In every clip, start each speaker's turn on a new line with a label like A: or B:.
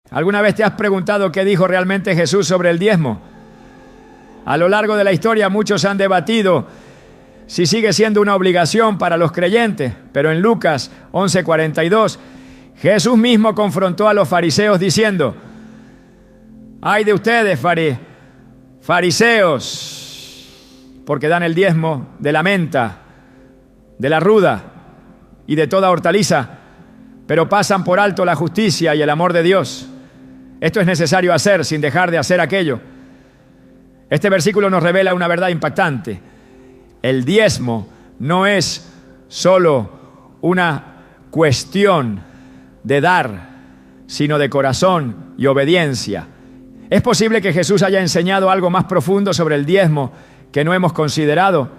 A: ¿Alguna vez te has preguntado qué dijo realmente Jesús sobre el diezmo? A lo largo de la historia muchos han debatido si sigue siendo una obligación para los creyentes, pero en Lucas 11:42, Jesús mismo confrontó a los fariseos diciendo: ¡ay de ustedes, fariseos! Porque dan el diezmo de la menta, de la ruda y de toda hortaliza, pero pasan por alto la justicia y el amor de Dios. Esto es necesario hacer sin dejar de hacer aquello. Este versículo nos revela una verdad impactante. El diezmo no es solo una cuestión de dar, sino de corazón y obediencia. ¿Es posible que Jesús haya enseñado algo más profundo sobre el diezmo que no hemos considerado?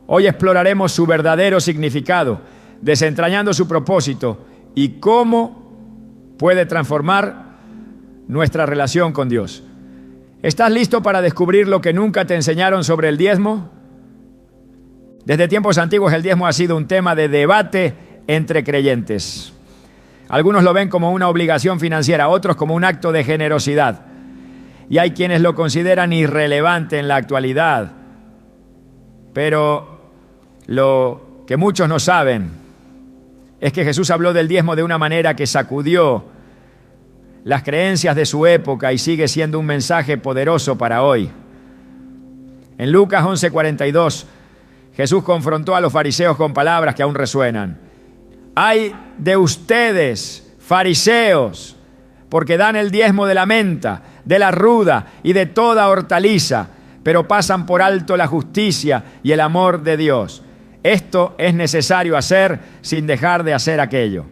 A: Hoy exploraremos su verdadero significado, desentrañando su propósito y cómo puede transformar nuestra relación con Dios. ¿Estás listo para descubrir lo que nunca te enseñaron sobre el diezmo? Desde tiempos antiguos el diezmo ha sido un tema de debate entre creyentes. Algunos lo ven como una obligación financiera, otros como un acto de generosidad. Y hay quienes lo consideran irrelevante en la actualidad. Pero lo que muchos no saben es que Jesús habló del diezmo de una manera que sacudió las creencias de su época y sigue siendo un mensaje poderoso para hoy. En Lucas 11:42, Jesús confrontó a los fariseos con palabras que aún resuenan. ¡ay de ustedes, fariseos! Porque dan el diezmo de la menta, de la ruda y de toda hortaliza, pero pasan por alto la justicia y el amor de Dios. Esto es necesario hacer sin dejar de hacer aquello.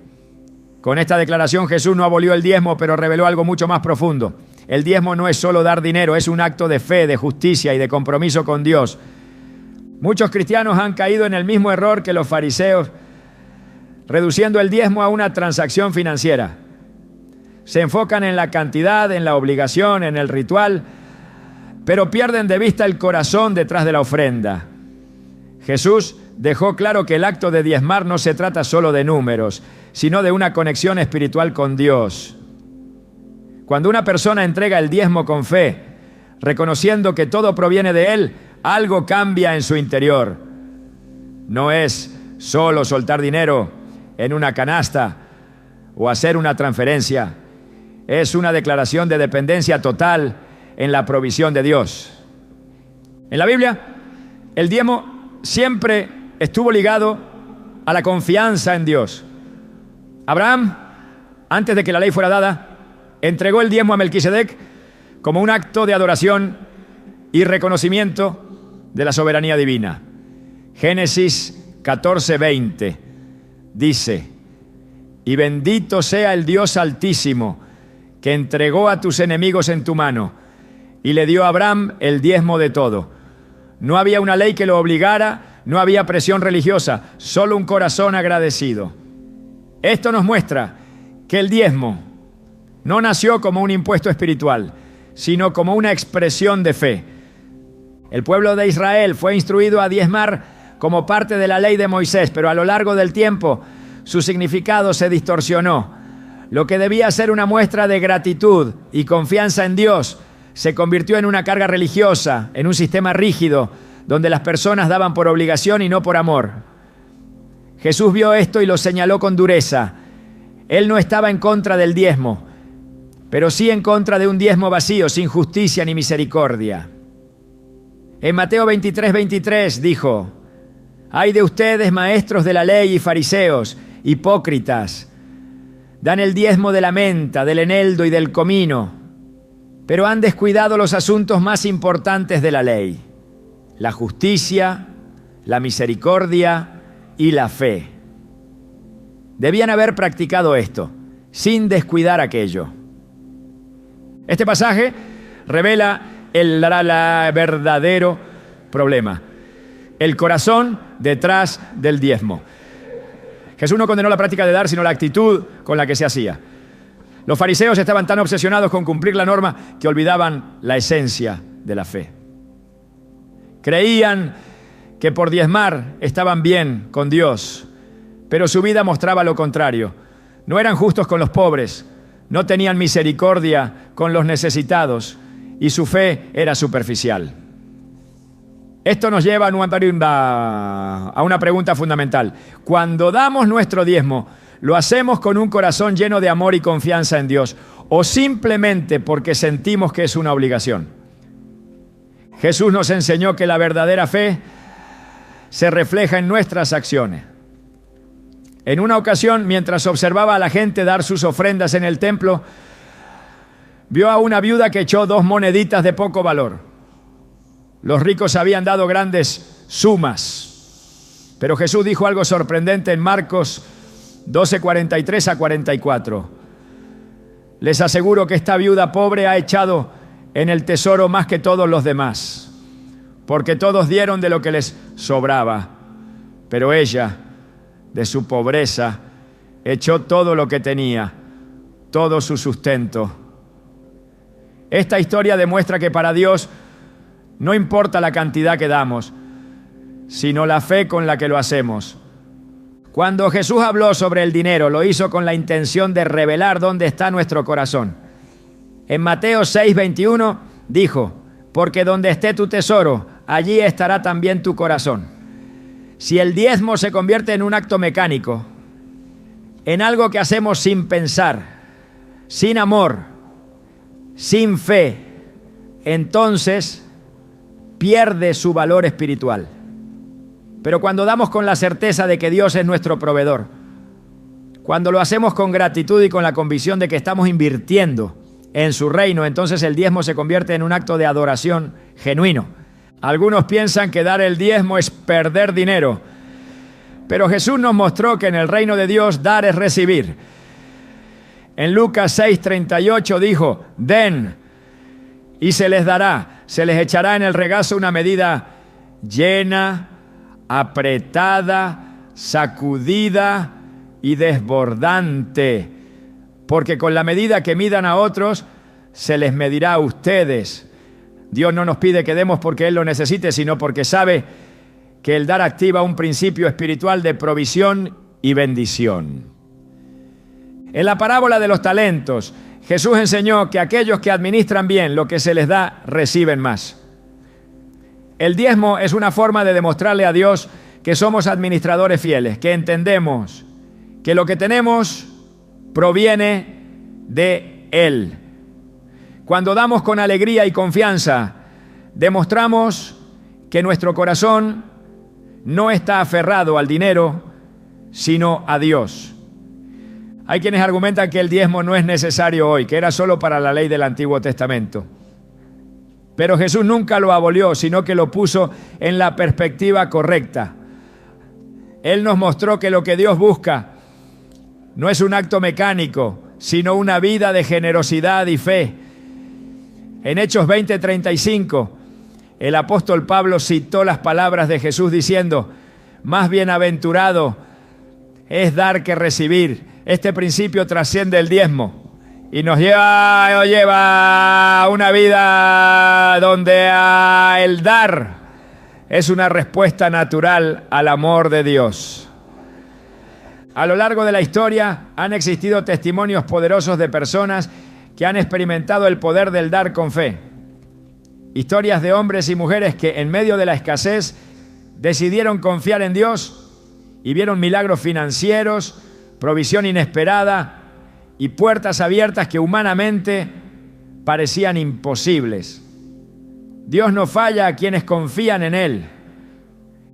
A: Con esta declaración Jesús no abolió el diezmo, pero reveló algo mucho más profundo. El diezmo no es solo dar dinero, es un acto de fe, de justicia y de compromiso con Dios. Muchos cristianos han caído en el mismo error que los fariseos, reduciendo el diezmo a una transacción financiera. Se enfocan en la cantidad, en la obligación, en el ritual, pero pierden de vista el corazón detrás de la ofrenda. Jesús dejó claro que el acto de diezmar no se trata solo de números, sino de una conexión espiritual con Dios. Cuando una persona entrega el diezmo con fe, reconociendo que todo proviene de Él, algo cambia en su interior. No es solo soltar dinero en una canasta o hacer una transferencia. Es una declaración de dependencia total en la provisión de Dios. En la Biblia, el diezmo siempre estuvo ligado a la confianza en Dios. Abraham, antes de que la ley fuera dada, entregó el diezmo a Melquisedec como un acto de adoración y reconocimiento de la soberanía divina. Génesis 14:20 dice: y bendito sea el Dios Altísimo, que entregó a tus enemigos en tu mano, y le dio a Abraham el diezmo de todo. No había una ley que lo obligara, no había presión religiosa, solo un corazón agradecido. Esto nos muestra que el diezmo no nació como un impuesto espiritual, sino como una expresión de fe. El pueblo de Israel fue instruido a diezmar como parte de la ley de Moisés, pero a lo largo del tiempo su significado se distorsionó. Lo que debía ser una muestra de gratitud y confianza en Dios se convirtió en una carga religiosa, en un sistema rígido, donde las personas daban por obligación y no por amor. Jesús vio esto y lo señaló con dureza. Él no estaba en contra del diezmo, pero sí en contra de un diezmo vacío, sin justicia ni misericordia. En Mateo 23:23 dijo: ¡ay de ustedes, maestros de la ley y fariseos, hipócritas! Dan el diezmo de la menta, del eneldo y del comino, pero han descuidado los asuntos más importantes de la ley: la justicia, la misericordia y la fe. Debían haber practicado esto, sin descuidar aquello. Este pasaje revela el verdadero problema: el corazón detrás del diezmo. Jesús no condenó la práctica de dar, sino la actitud con la que se hacía. Los fariseos estaban tan obsesionados con cumplir la norma que olvidaban la esencia de la fe. Creían que por diezmar estaban bien con Dios, pero su vida mostraba lo contrario. No eran justos con los pobres, no tenían misericordia con los necesitados y su fe era superficial. Esto nos lleva a una pregunta fundamental. Cuando damos nuestro diezmo, ¿lo hacemos con un corazón lleno de amor y confianza en Dios o simplemente porque sentimos que es una obligación? Jesús nos enseñó que la verdadera fe se refleja en nuestras acciones. En una ocasión, mientras observaba a la gente dar sus ofrendas en el templo, vio a una viuda que echó 2 moneditas de poco valor. Los ricos habían dado grandes sumas, pero Jesús dijo algo sorprendente en Marcos 12:43 a 44. Les aseguro que esta viuda pobre ha echado en el tesoro más que todos los demás, porque todos dieron de lo que les sobraba, pero ella, de su pobreza, echó todo lo que tenía, todo su sustento. Esta historia demuestra que para Dios no importa la cantidad que damos, sino la fe con la que lo hacemos. Cuando Jesús habló sobre el dinero, lo hizo con la intención de revelar dónde está nuestro corazón. En Mateo 6:21 dijo: porque donde esté tu tesoro, allí estará también tu corazón. Si el diezmo se convierte en un acto mecánico, en algo que hacemos sin pensar, sin amor, sin fe, entonces pierde su valor espiritual. Pero cuando damos con la certeza de que Dios es nuestro proveedor, cuando lo hacemos con gratitud y con la convicción de que estamos invirtiendo en su reino, entonces el diezmo se convierte en un acto de adoración genuino. Algunos piensan que dar el diezmo es perder dinero, pero Jesús nos mostró que en el reino de Dios dar es recibir. En Lucas 6:38 dijo: den y se les dará, se les echará en el regazo una medida llena, apretada, sacudida y desbordante, porque con la medida que midan a otros, se les medirá a ustedes. Dios no nos pide que demos porque Él lo necesite, sino porque sabe que el dar activa un principio espiritual de provisión y bendición. En la parábola de los talentos, Jesús enseñó que aquellos que administran bien lo que se les da, reciben más. El diezmo es una forma de demostrarle a Dios que somos administradores fieles, que entendemos que lo que tenemos proviene de Él. Cuando damos con alegría y confianza, demostramos que nuestro corazón no está aferrado al dinero, sino a Dios. Hay quienes argumentan que el diezmo no es necesario hoy, que era solo para la ley del Antiguo Testamento. Pero Jesús nunca lo abolió, sino que lo puso en la perspectiva correcta. Él nos mostró que lo que Dios busca no es un acto mecánico, sino una vida de generosidad y fe. En Hechos 20:35, el apóstol Pablo citó las palabras de Jesús diciendo: más bienaventurado es dar que recibir. Este principio trasciende el diezmo y nos lleva a una vida donde el dar es una respuesta natural al amor de Dios. A lo largo de la historia han existido testimonios poderosos de personas que han experimentado el poder del dar con fe. Historias de hombres y mujeres que en medio de la escasez decidieron confiar en Dios y vieron milagros financieros, provisión inesperada y puertas abiertas que humanamente parecían imposibles. Dios no falla a quienes confían en Él.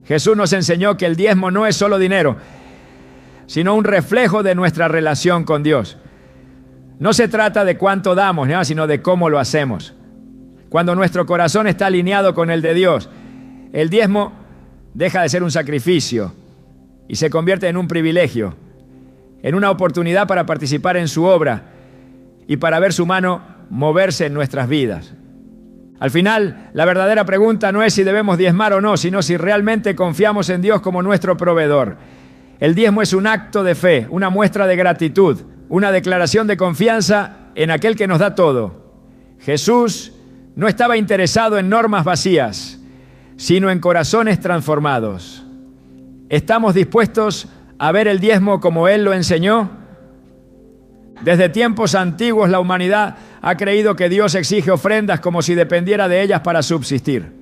A: Jesús nos enseñó que el diezmo no es solo dinero, sino un reflejo de nuestra relación con Dios. No se trata de cuánto damos, ¿no?, sino de cómo lo hacemos. Cuando nuestro corazón está alineado con el de Dios, el diezmo deja de ser un sacrificio y se convierte en un privilegio, en una oportunidad para participar en su obra y para ver su mano moverse en nuestras vidas. Al final, la verdadera pregunta no es si debemos diezmar o no, sino si realmente confiamos en Dios como nuestro proveedor. El diezmo es un acto de fe, una muestra de gratitud, una declaración de confianza en aquel que nos da todo. Jesús no estaba interesado en normas vacías, sino en corazones transformados. ¿Estamos dispuestos a ver el diezmo como Él lo enseñó? Desde tiempos antiguos la humanidad ha creído que Dios exige ofrendas como si dependiera de ellas para subsistir.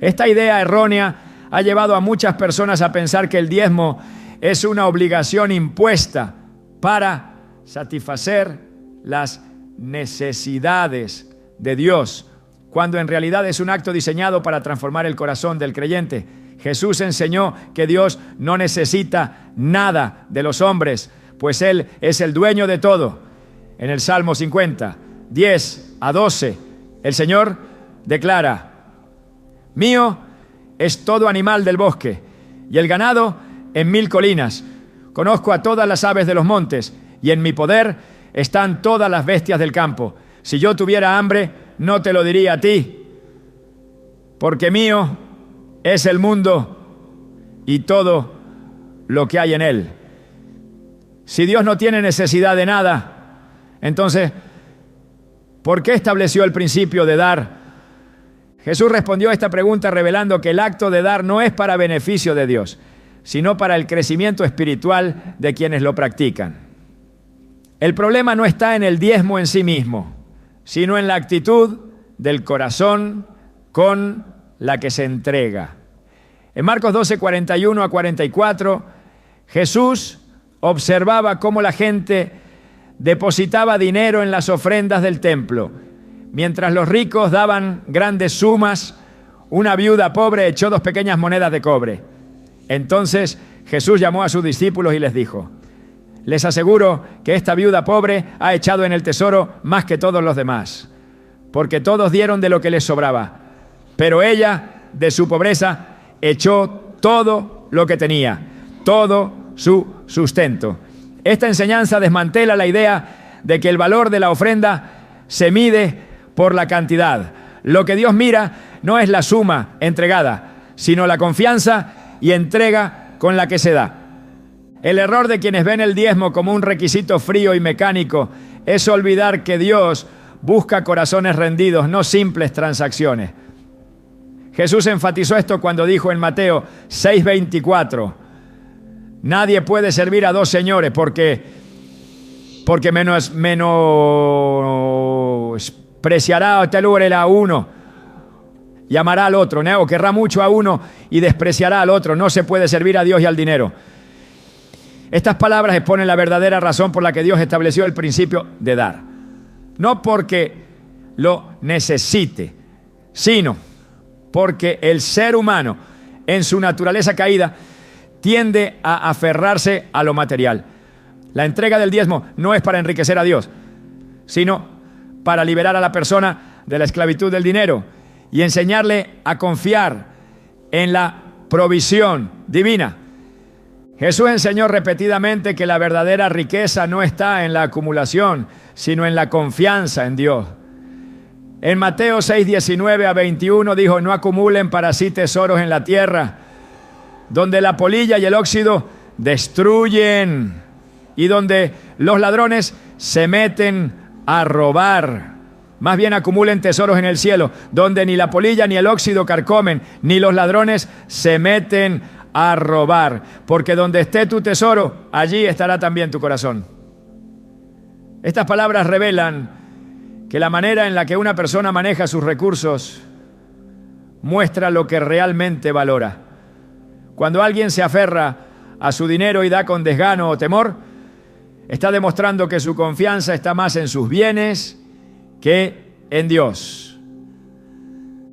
A: Esta idea errónea ha llevado a muchas personas a pensar que el diezmo es una obligación impuesta para satisfacer las necesidades de Dios, cuando en realidad es un acto diseñado para transformar el corazón del creyente. Jesús enseñó que Dios no necesita nada de los hombres, pues Él es el dueño de todo. En el Salmo 50, 10 a 12, el Señor declara: mío es todo animal del bosque, y el ganado en 1000 colinas. Conozco a todas las aves de los montes, y en mi poder están todas las bestias del campo. Si yo tuviera hambre, no te lo diría a ti, porque mío es el mundo y todo lo que hay en él. Si Dios no tiene necesidad de nada, entonces, ¿por qué estableció el principio de dar? Jesús respondió a esta pregunta revelando que el acto de dar no es para beneficio de Dios, sino para el crecimiento espiritual de quienes lo practican. El problema no está en el diezmo en sí mismo, sino en la actitud del corazón con la que se entrega. En Marcos 12, 41 a 44, Jesús observaba cómo la gente depositaba dinero en las ofrendas del templo. Mientras los ricos daban grandes sumas, una viuda pobre echó 2 pequeñas monedas de cobre. Entonces Jesús llamó a sus discípulos y les dijo: les aseguro que esta viuda pobre ha echado en el tesoro más que todos los demás, porque todos dieron de lo que les sobraba, pero ella, de su pobreza, echó todo lo que tenía, todo su sustento. Esta enseñanza desmantela la idea de que el valor de la ofrenda se mide por la cantidad. Lo que Dios mira no es la suma entregada, sino la confianza y entrega con la que se da. El error de quienes ven el diezmo como un requisito frío y mecánico es olvidar que Dios busca corazones rendidos, no simples transacciones. Jesús enfatizó esto cuando dijo en Mateo 6:24: nadie puede servir a 2 señores porque menospreciará o tal lugar a uno y amará al otro, ¿no? O querrá mucho a uno y despreciará al otro. No se puede servir a Dios y al dinero. Estas palabras exponen la verdadera razón por la que Dios estableció el principio de dar. No porque lo necesite, sino porque el ser humano, en su naturaleza caída, tiende a aferrarse a lo material. La entrega del diezmo no es para enriquecer a Dios, sino para liberar a la persona de la esclavitud del dinero y enseñarle a confiar en la provisión divina. Jesús enseñó repetidamente que la verdadera riqueza no está en la acumulación, sino en la confianza en Dios. En Mateo 6:19 a 21 dijo: no acumulen para sí tesoros en la tierra, donde la polilla y el óxido destruyen y donde los ladrones se meten a robar. Más bien acumulen tesoros en el cielo, donde ni la polilla ni el óxido carcomen, ni los ladrones se meten a robar. Porque donde esté tu tesoro, allí estará también tu corazón. Estas palabras revelan que la manera en la que una persona maneja sus recursos muestra lo que realmente valora. Cuando alguien se aferra a su dinero y da con desgano o temor, está demostrando que su confianza está más en sus bienes que en Dios.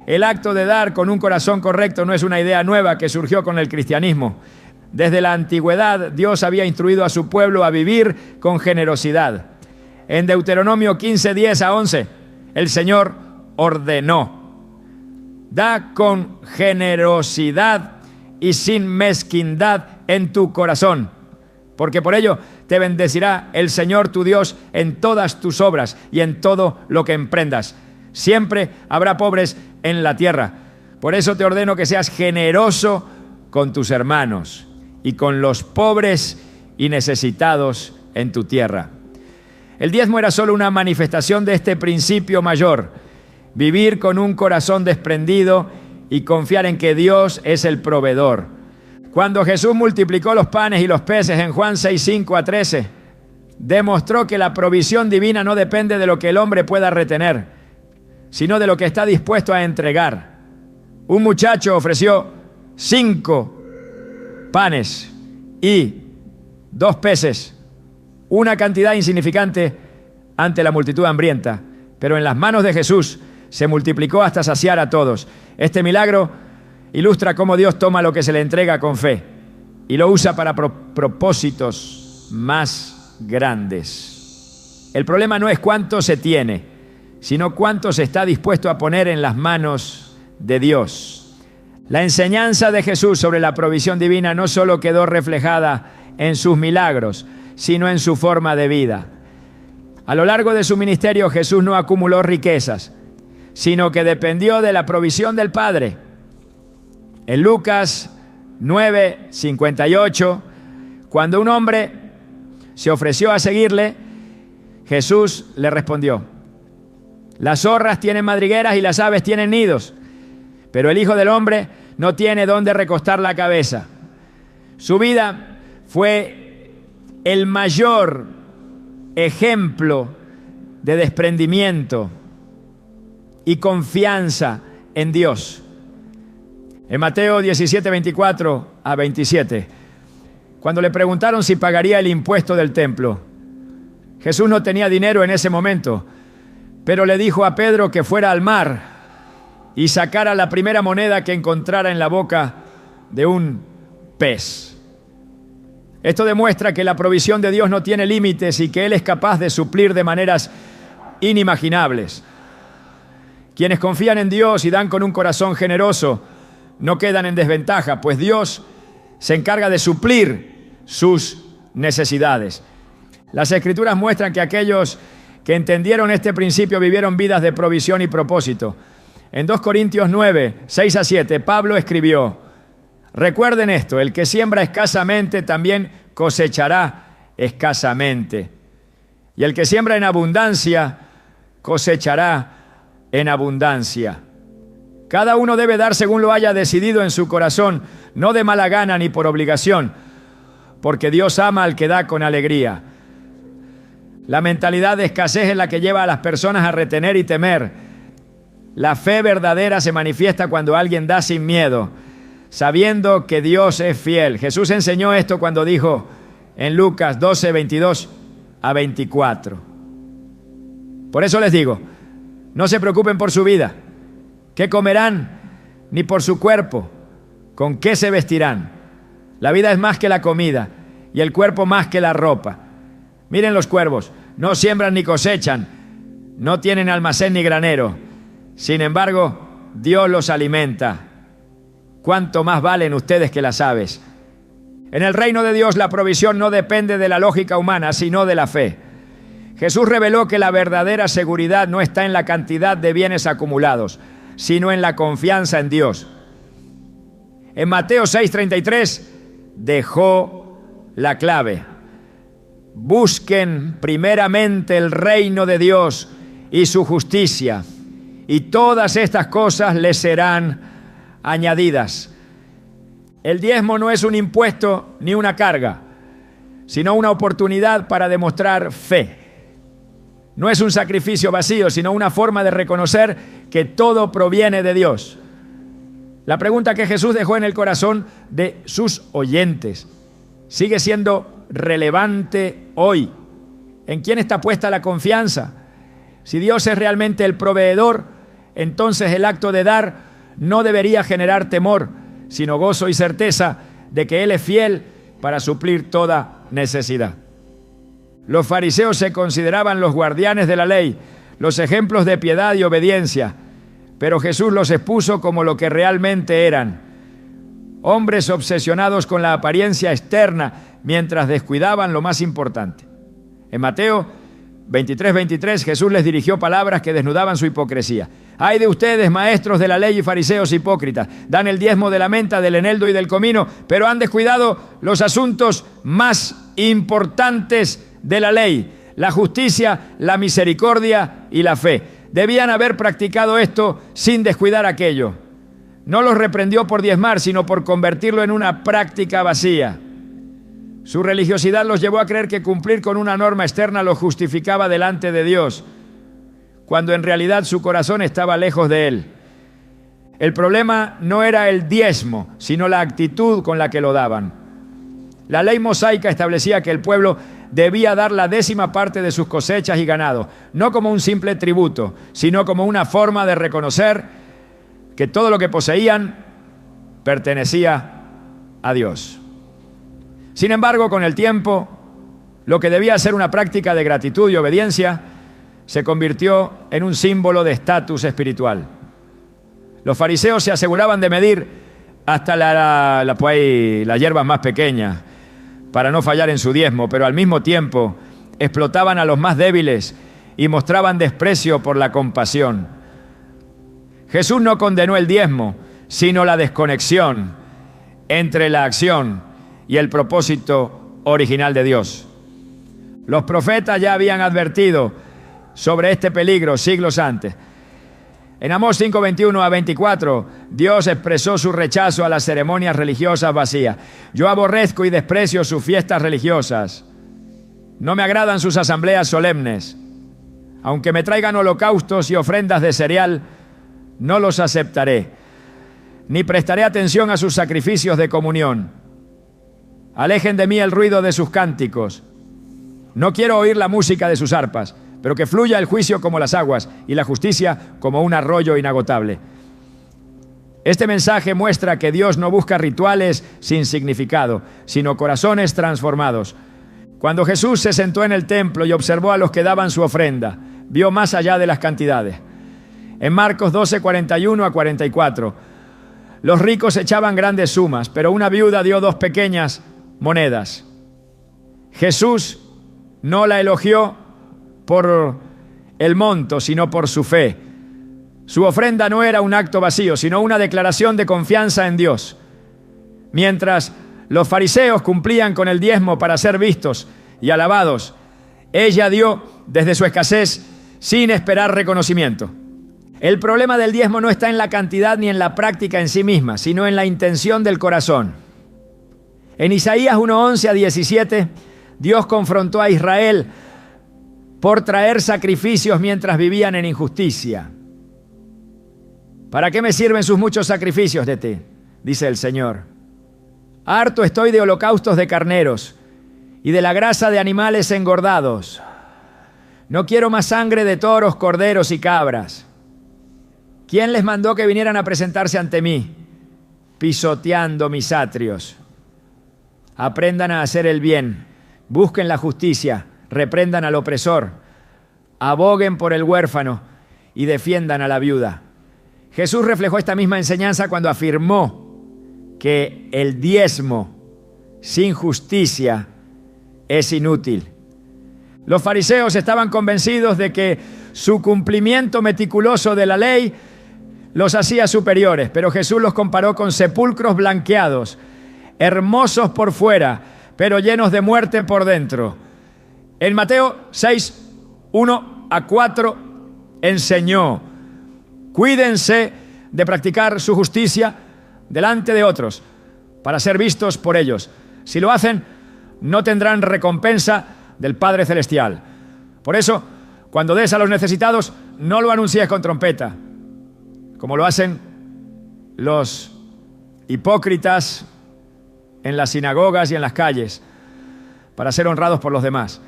A: El acto de dar con un corazón correcto no es una idea nueva que surgió con el cristianismo. Desde la antigüedad, Dios había instruido a su pueblo a vivir con generosidad. En Deuteronomio 15:10 a 11, el Señor ordenó: da con generosidad y sin mezquindad en tu corazón, porque por ello te bendecirá el Señor tu Dios en todas tus obras y en todo lo que emprendas. Siempre habrá pobres en la tierra. Por eso te ordeno que seas generoso con tus hermanos y con los pobres y necesitados en tu tierra. El diezmo era solo una manifestación de este principio mayor: vivir con un corazón desprendido y confiar en que Dios es el proveedor. Cuando Jesús multiplicó los panes y los peces en Juan 6:5 a 13, demostró que la provisión divina no depende de lo que el hombre pueda retener, sino de lo que está dispuesto a entregar. Un muchacho ofreció 5 panes y 2 peces, una cantidad insignificante ante la multitud hambrienta, pero en las manos de Jesús se multiplicó hasta saciar a todos. Este milagro ilustra cómo Dios toma lo que se le entrega con fe y lo usa para propósitos más grandes. El problema no es cuánto se tiene, sino cuánto se está dispuesto a poner en las manos de Dios. La enseñanza de Jesús sobre la provisión divina no solo quedó reflejada en sus milagros, sino en su forma de vida. A lo largo de su ministerio, Jesús no acumuló riquezas, sino que dependió de la provisión del Padre. En Lucas 9:58, cuando un hombre se ofreció a seguirle, Jesús le respondió: las zorras tienen madrigueras y las aves tienen nidos, pero el Hijo del Hombre no tiene dónde recostar la cabeza. Su vida fue el mayor ejemplo de desprendimiento y confianza en Dios. En Mateo 17:24 a 27, cuando le preguntaron si pagaría el impuesto del templo, Jesús no tenía dinero en ese momento, pero le dijo a Pedro que fuera al mar y sacara la primera moneda que encontrara en la boca de un pez. Esto demuestra que la provisión de Dios no tiene límites y que Él es capaz de suplir de maneras inimaginables. Quienes confían en Dios y dan con un corazón generoso no quedan en desventaja, pues Dios se encarga de suplir sus necesidades. Las Escrituras muestran que aquellos que entendieron este principio vivieron vidas de provisión y propósito. En 2 Corintios 9:6-7, Pablo escribió: recuerden esto, el que siembra escasamente también cosechará escasamente. Y el que siembra en abundancia cosechará en abundancia. Cada uno debe dar según lo haya decidido en su corazón, no de mala gana ni por obligación, porque Dios ama al que da con alegría. La mentalidad de escasez es la que lleva a las personas a retener y temer. La fe verdadera se manifiesta cuando alguien da sin miedo, sabiendo que Dios es fiel. Jesús enseñó esto cuando dijo en Lucas 12:22-24. Por eso les digo, no se preocupen por su vida, qué comerán, ni por su cuerpo, con qué se vestirán. La vida es más que la comida y el cuerpo más que la ropa. Miren los cuervos, no siembran ni cosechan, no tienen almacén ni granero. Sin embargo, Dios los alimenta. ¿Cuánto más valen ustedes que las aves? En el reino de Dios la provisión no depende de la lógica humana, sino de la fe. Jesús reveló que la verdadera seguridad no está en la cantidad de bienes acumulados, sino en la confianza en Dios. En Mateo 6:33 dejó la clave. Busquen primeramente el reino de Dios y su justicia, y todas estas cosas les serán añadidas. El diezmo no es un impuesto ni una carga, sino una oportunidad para demostrar fe. No es un sacrificio vacío, sino una forma de reconocer que todo proviene de Dios. La pregunta que Jesús dejó en el corazón de sus oyentes sigue siendo relevante hoy. ¿En quién está puesta la confianza? Si Dios es realmente el proveedor, entonces el acto de dar no debería generar temor, sino gozo y certeza de que Él es fiel para suplir toda necesidad. Los fariseos se consideraban los guardianes de la ley, los ejemplos de piedad y obediencia, pero Jesús los expuso como lo que realmente eran: hombres obsesionados con la apariencia externa mientras descuidaban lo más importante. En Mateo 23:23 Jesús les dirigió palabras que desnudaban su hipocresía. ¡Ay de ustedes, maestros de la ley y fariseos hipócritas! Dan el diezmo de la menta, del eneldo y del comino, pero han descuidado los asuntos más importantes de la ley: la justicia, la misericordia y la fe. Debían haber practicado esto sin descuidar aquello. No los reprendió por diezmar, sino por convertirlo en una práctica vacía. Su religiosidad los llevó a creer que cumplir con una norma externa los justificaba delante de Dios, cuando en realidad su corazón estaba lejos de Él. El problema no era el diezmo, sino la actitud con la que lo daban. La ley mosaica establecía que el pueblo debía dar la 10ª parte de sus cosechas y ganado, no como un simple tributo, sino como una forma de reconocer que todo lo que poseían pertenecía a Dios. Sin embargo, con el tiempo, lo que debía ser una práctica de gratitud y obediencia se convirtió en un símbolo de estatus espiritual. Los fariseos se aseguraban de medir hasta las hierbas más pequeñas para no fallar en su diezmo, pero al mismo tiempo explotaban a los más débiles y mostraban desprecio por la compasión. Jesús no condenó el diezmo, sino la desconexión entre la acción y el propósito original de Dios. Los profetas ya habían advertido sobre este peligro siglos antes. En Amós 5, 21 a 24, Dios expresó su rechazo a las ceremonias religiosas vacías. Yo aborrezco y desprecio sus fiestas religiosas. No me agradan sus asambleas solemnes. Aunque me traigan holocaustos y ofrendas de cereal, no los aceptaré, ni prestaré atención a sus sacrificios de comunión. Alejen de mí el ruido de sus cánticos. No quiero oír la música de sus arpas, pero que fluya el juicio como las aguas y la justicia como un arroyo inagotable. Este mensaje muestra que Dios no busca rituales sin significado, sino corazones transformados. Cuando Jesús se sentó en el templo y observó a los que daban su ofrenda, vio más allá de las cantidades. En Marcos 12, 41 a 44, los ricos echaban grandes sumas, pero una viuda dio 2 pequeñas monedas. Jesús no la elogió por el monto, sino por su fe. Su ofrenda no era un acto vacío, sino una declaración de confianza en Dios. Mientras los fariseos cumplían con el diezmo para ser vistos y alabados, ella dio desde su escasez sin esperar reconocimiento. El problema del diezmo no está en la cantidad ni en la práctica en sí misma, sino en la intención del corazón. En Isaías 1:11 a 17, Dios confrontó a Israel por traer sacrificios mientras vivían en injusticia. ¿Para qué me sirven sus muchos sacrificios de ti?, dice el Señor. Harto estoy de holocaustos de carneros y de la grasa de animales engordados. No quiero más sangre de toros, corderos y cabras. ¿Quién les mandó que vinieran a presentarse ante mí, pisoteando mis atrios? Aprendan a hacer el bien, busquen la justicia, reprendan al opresor, aboguen por el huérfano y defiendan a la viuda. Jesús reflejó esta misma enseñanza cuando afirmó que el diezmo sin justicia es inútil. Los fariseos estaban convencidos de que su cumplimiento meticuloso de la ley los hacía superiores, pero Jesús los comparó con sepulcros blanqueados, hermosos por fuera, pero llenos de muerte por dentro. En Mateo 6, 1 a 4 enseñó: cuídense de practicar su justicia delante de otros para ser vistos por ellos. Si lo hacen, no tendrán recompensa del Padre Celestial. Por eso, cuando des a los necesitados, no lo anuncies con trompeta, como lo hacen los hipócritas en las sinagogas y en las calles, para ser honrados por los demás.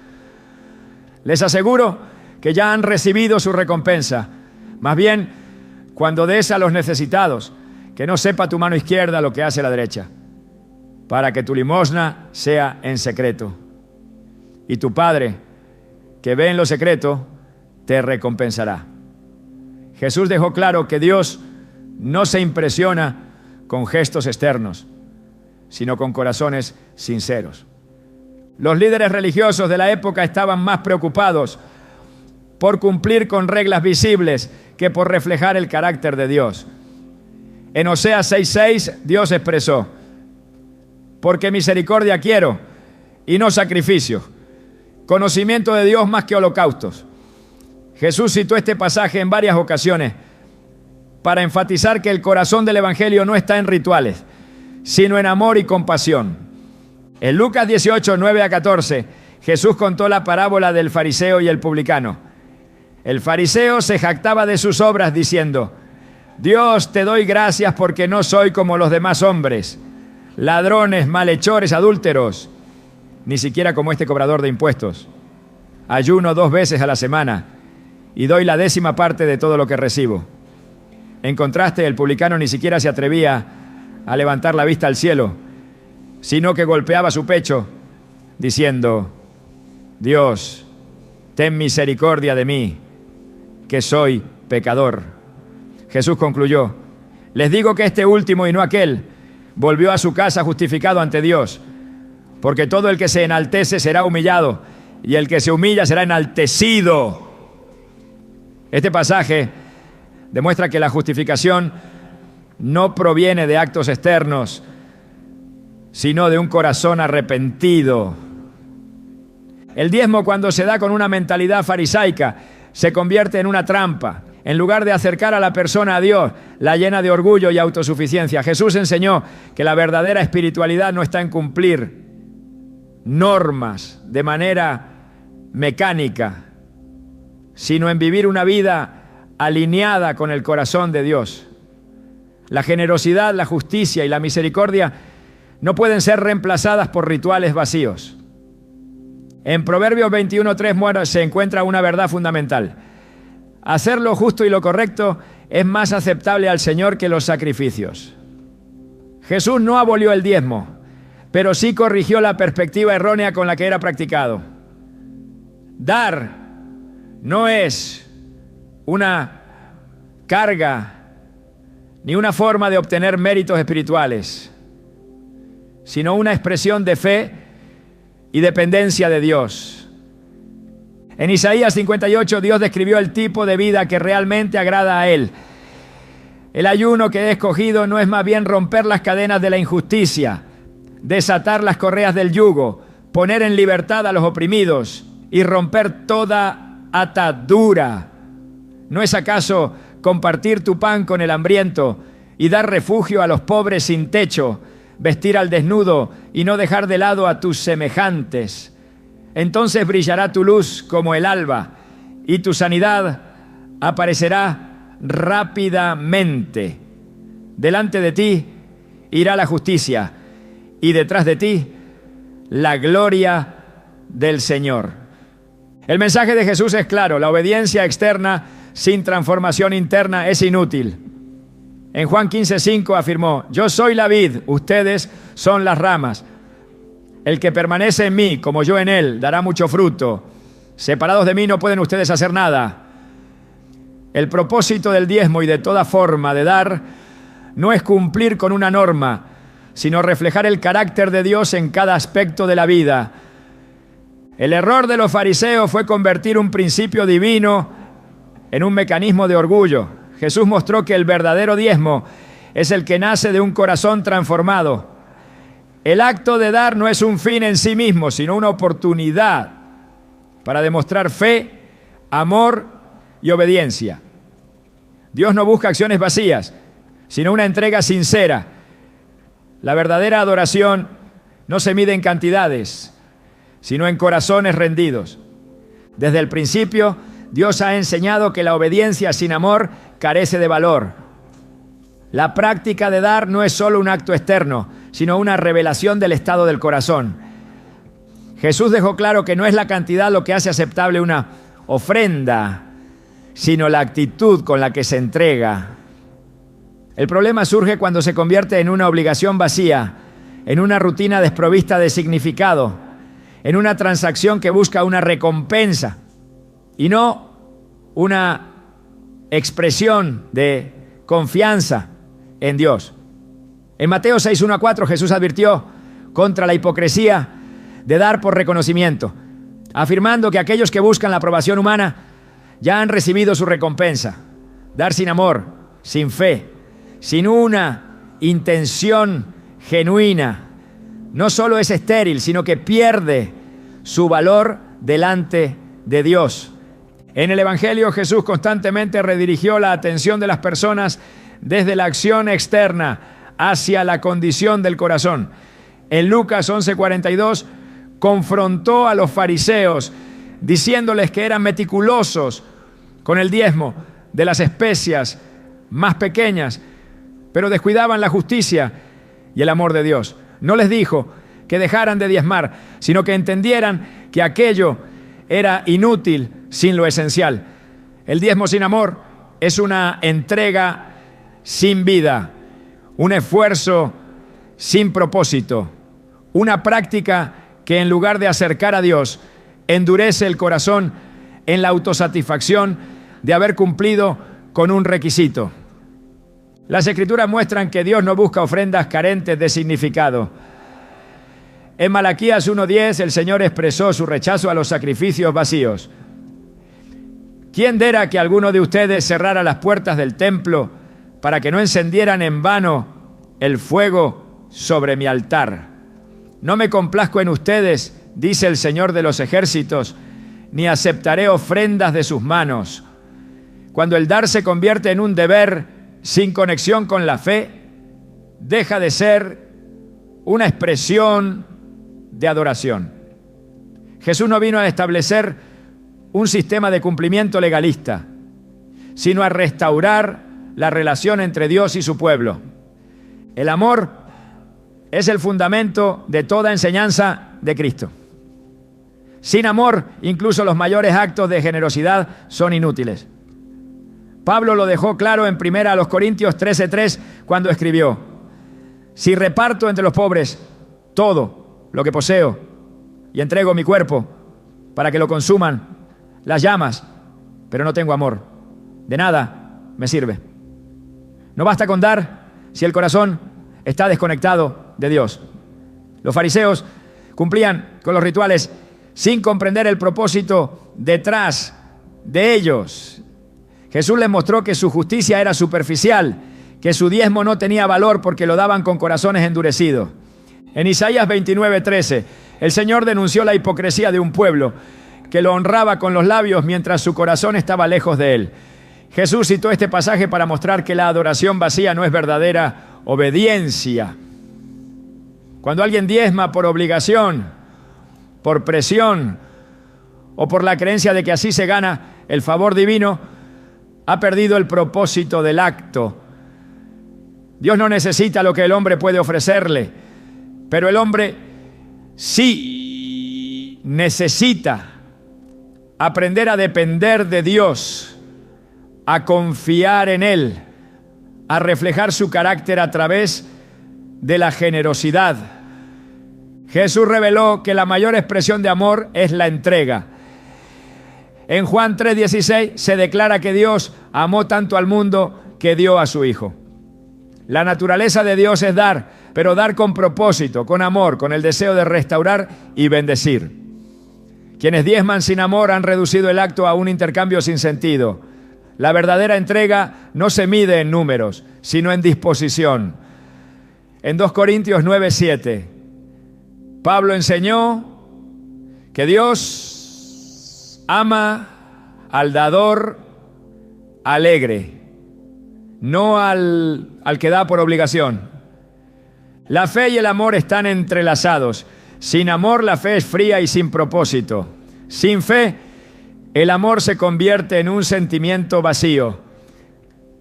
A: Les aseguro que ya han recibido su recompensa. Más bien, cuando des a los necesitados, que no sepa tu mano izquierda lo que hace la derecha, para que tu limosna sea en secreto. Y tu Padre, que ve en lo secreto, te recompensará. Jesús dejó claro que Dios no se impresiona con gestos externos, sino con corazones sinceros. Los líderes religiosos de la época estaban más preocupados por cumplir con reglas visibles que por reflejar el carácter de Dios. En Oseas 6:6, Dios expresó: porque misericordia quiero y no sacrificio, conocimiento de Dios más que holocaustos. Jesús citó este pasaje en varias ocasiones para enfatizar que el corazón del Evangelio no está en rituales, sino en amor y compasión. En Lucas 18, 9 a 14, Jesús contó la parábola del fariseo y el publicano. El fariseo se jactaba de sus obras diciendo: Dios, te doy gracias porque no soy como los demás hombres, ladrones, malhechores, adúlteros, ni siquiera como este cobrador de impuestos. Ayuno 2 veces a la semana y doy la 10ª parte de todo lo que recibo. En contraste, el publicano ni siquiera se atrevía a levantar la vista al cielo, sino que golpeaba su pecho, diciendo: Dios, ten misericordia de mí, que soy pecador. Jesús concluyó: les digo que este último y no aquel volvió a su casa justificado ante Dios, porque todo el que se enaltece será humillado, y el que se humilla será enaltecido. Este pasaje demuestra que la justificación no proviene de actos externos, sino de un corazón arrepentido. El diezmo, cuando se da con una mentalidad farisaica, se convierte en una trampa. En lugar de acercar a la persona a Dios, la llena de orgullo y autosuficiencia. Jesús enseñó que la verdadera espiritualidad no está en cumplir normas de manera mecánica, sino en vivir una vida alineada con el corazón de Dios. La generosidad, la justicia y la misericordia no pueden ser reemplazadas por rituales vacíos. En Proverbios 21:3 se encuentra una verdad fundamental. Hacer lo justo y lo correcto es más aceptable al Señor que los sacrificios. Jesús no abolió el diezmo, pero sí corrigió la perspectiva errónea con la que era practicado. Dar no es una carga ni una forma de obtener méritos espirituales, sino una expresión de fe y dependencia de Dios. En Isaías 58, Dios describió el tipo de vida que realmente agrada a Él. El ayuno que he escogido no es más bien romper las cadenas de la injusticia, desatar las correas del yugo, poner en libertad a los oprimidos y romper toda atadura. ¿No es acaso compartir tu pan con el hambriento y dar refugio a los pobres sin techo, vestir al desnudo y no dejar de lado a tus semejantes? Entonces brillará tu luz como el alba y tu sanidad aparecerá rápidamente. Delante de ti irá la justicia y detrás de ti la gloria del Señor. El mensaje de Jesús es claro: la obediencia externa sin transformación interna es inútil. En Juan 15:5 afirmó: yo soy la vid, ustedes son las ramas. El que permanece en mí, como yo en él, dará mucho fruto. Separados de mí no pueden ustedes hacer nada. El propósito del diezmo y de toda forma de dar no es cumplir con una norma, sino reflejar el carácter de Dios en cada aspecto de la vida. El error de los fariseos fue convertir un principio divino en un mecanismo de orgullo. Jesús mostró que el verdadero diezmo es el que nace de un corazón transformado. El acto de dar no es un fin en sí mismo, sino una oportunidad para demostrar fe, amor y obediencia. Dios no busca acciones vacías, sino una entrega sincera. La verdadera adoración no se mide en cantidades, sino en corazones rendidos. Desde el principio, Dios ha enseñado que la obediencia sin amor carece de valor. La práctica de dar no es solo un acto externo, sino una revelación del estado del corazón. Jesús dejó claro que no es la cantidad lo que hace aceptable una ofrenda, sino la actitud con la que se entrega. El problema surge cuando se convierte en una obligación vacía, en una rutina desprovista de significado, en una transacción que busca una recompensa y no una expresión de confianza en Dios. En Mateo 6:1-4 Jesús advirtió contra la hipocresía de dar por reconocimiento, afirmando que aquellos que buscan la aprobación humana ya han recibido su recompensa. Dar sin amor, sin fe, sin una intención genuina, no solo es estéril, sino que pierde su valor delante de Dios. En el Evangelio, Jesús constantemente redirigió la atención de las personas desde la acción externa hacia la condición del corazón. En Lucas 11:42 confrontó a los fariseos diciéndoles que eran meticulosos con el diezmo de las especias más pequeñas, pero descuidaban la justicia y el amor de Dios. No les dijo que dejaran de diezmar, sino que entendieran que aquello era inútil sin lo esencial. El diezmo sin amor es una entrega sin vida, un esfuerzo sin propósito, una práctica que en lugar de acercar a Dios, endurece el corazón en la autosatisfacción de haber cumplido con un requisito. Las Escrituras muestran que Dios no busca ofrendas carentes de significado. En Malaquías 1:10 el Señor expresó su rechazo a los sacrificios vacíos. ¿Quién diera que alguno de ustedes cerrara las puertas del templo para que no encendieran en vano el fuego sobre mi altar? No me complazco en ustedes, dice el Señor de los ejércitos, ni aceptaré ofrendas de sus manos. Cuando el dar se convierte en un deber sin conexión con la fe, deja de ser una expresión de adoración. Jesús no vino a establecer un sistema de cumplimiento legalista, sino a restaurar la relación entre Dios y su pueblo. El amor es el fundamento de toda enseñanza de Cristo. Sin amor, incluso los mayores actos de generosidad son inútiles. Pablo lo dejó claro en 1 Corintios 13:3 cuando escribió: si reparto entre los pobres todo lo que poseo y entrego mi cuerpo para que lo consuman las llamas, pero no tengo amor, de nada me sirve. No basta con dar si el corazón está desconectado de Dios. Los fariseos cumplían con los rituales sin comprender el propósito detrás de ellos. Jesús les mostró que su justicia era superficial, que su diezmo no tenía valor porque lo daban con corazones endurecidos. En Isaías 29:13, el Señor denunció la hipocresía de un pueblo que lo honraba con los labios mientras su corazón estaba lejos de él. Jesús citó este pasaje para mostrar que la adoración vacía no es verdadera obediencia. Cuando alguien diezma por obligación, por presión o por la creencia de que así se gana el favor divino, ha perdido el propósito del acto. Dios no necesita lo que el hombre puede ofrecerle, pero el hombre sí necesita aprender a depender de Dios, a confiar en Él, a reflejar su carácter a través de la generosidad. Jesús reveló que la mayor expresión de amor es la entrega. En Juan 3:16 se declara que Dios amó tanto al mundo que dio a su Hijo. La naturaleza de Dios es dar, pero dar con propósito, con amor, con el deseo de restaurar y bendecir. Quienes diezman sin amor han reducido el acto a un intercambio sin sentido. La verdadera entrega no se mide en números, sino en disposición. En 2 Corintios 9:7, Pablo enseñó que Dios ama al dador alegre, no al que da por obligación. La fe y el amor están entrelazados. Sin amor, la fe es fría y sin propósito. Sin fe, el amor se convierte en un sentimiento vacío.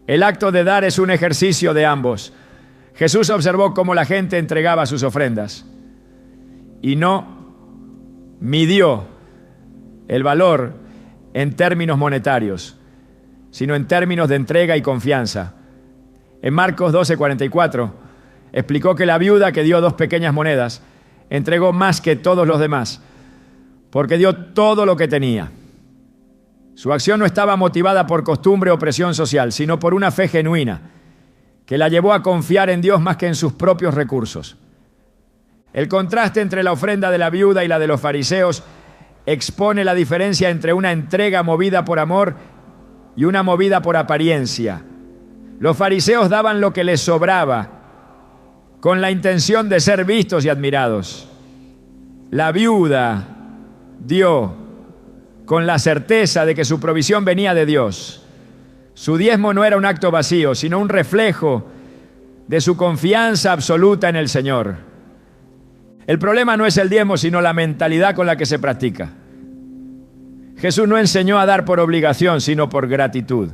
A: El acto de dar es un ejercicio de ambos. Jesús observó cómo la gente entregaba sus ofrendas y no midió el valor en términos monetarios, sino en términos de entrega y confianza. En Marcos 12:44 explicó que la viuda que dio 2 pequeñas monedas entregó más que todos los demás, porque dio todo lo que tenía. Su acción no estaba motivada por costumbre o presión social, sino por una fe genuina, que la llevó a confiar en Dios más que en sus propios recursos. El contraste entre la ofrenda de la viuda y la de los fariseos expone la diferencia entre una entrega movida por amor y una movida por apariencia. Los fariseos daban lo que les sobraba, con la intención de ser vistos y admirados. La viuda dio con la certeza de que su provisión venía de Dios. Su diezmo no era un acto vacío, sino un reflejo de su confianza absoluta en el Señor. El problema no es el diezmo, sino la mentalidad con la que se practica. Jesús no enseñó a dar por obligación, sino por gratitud.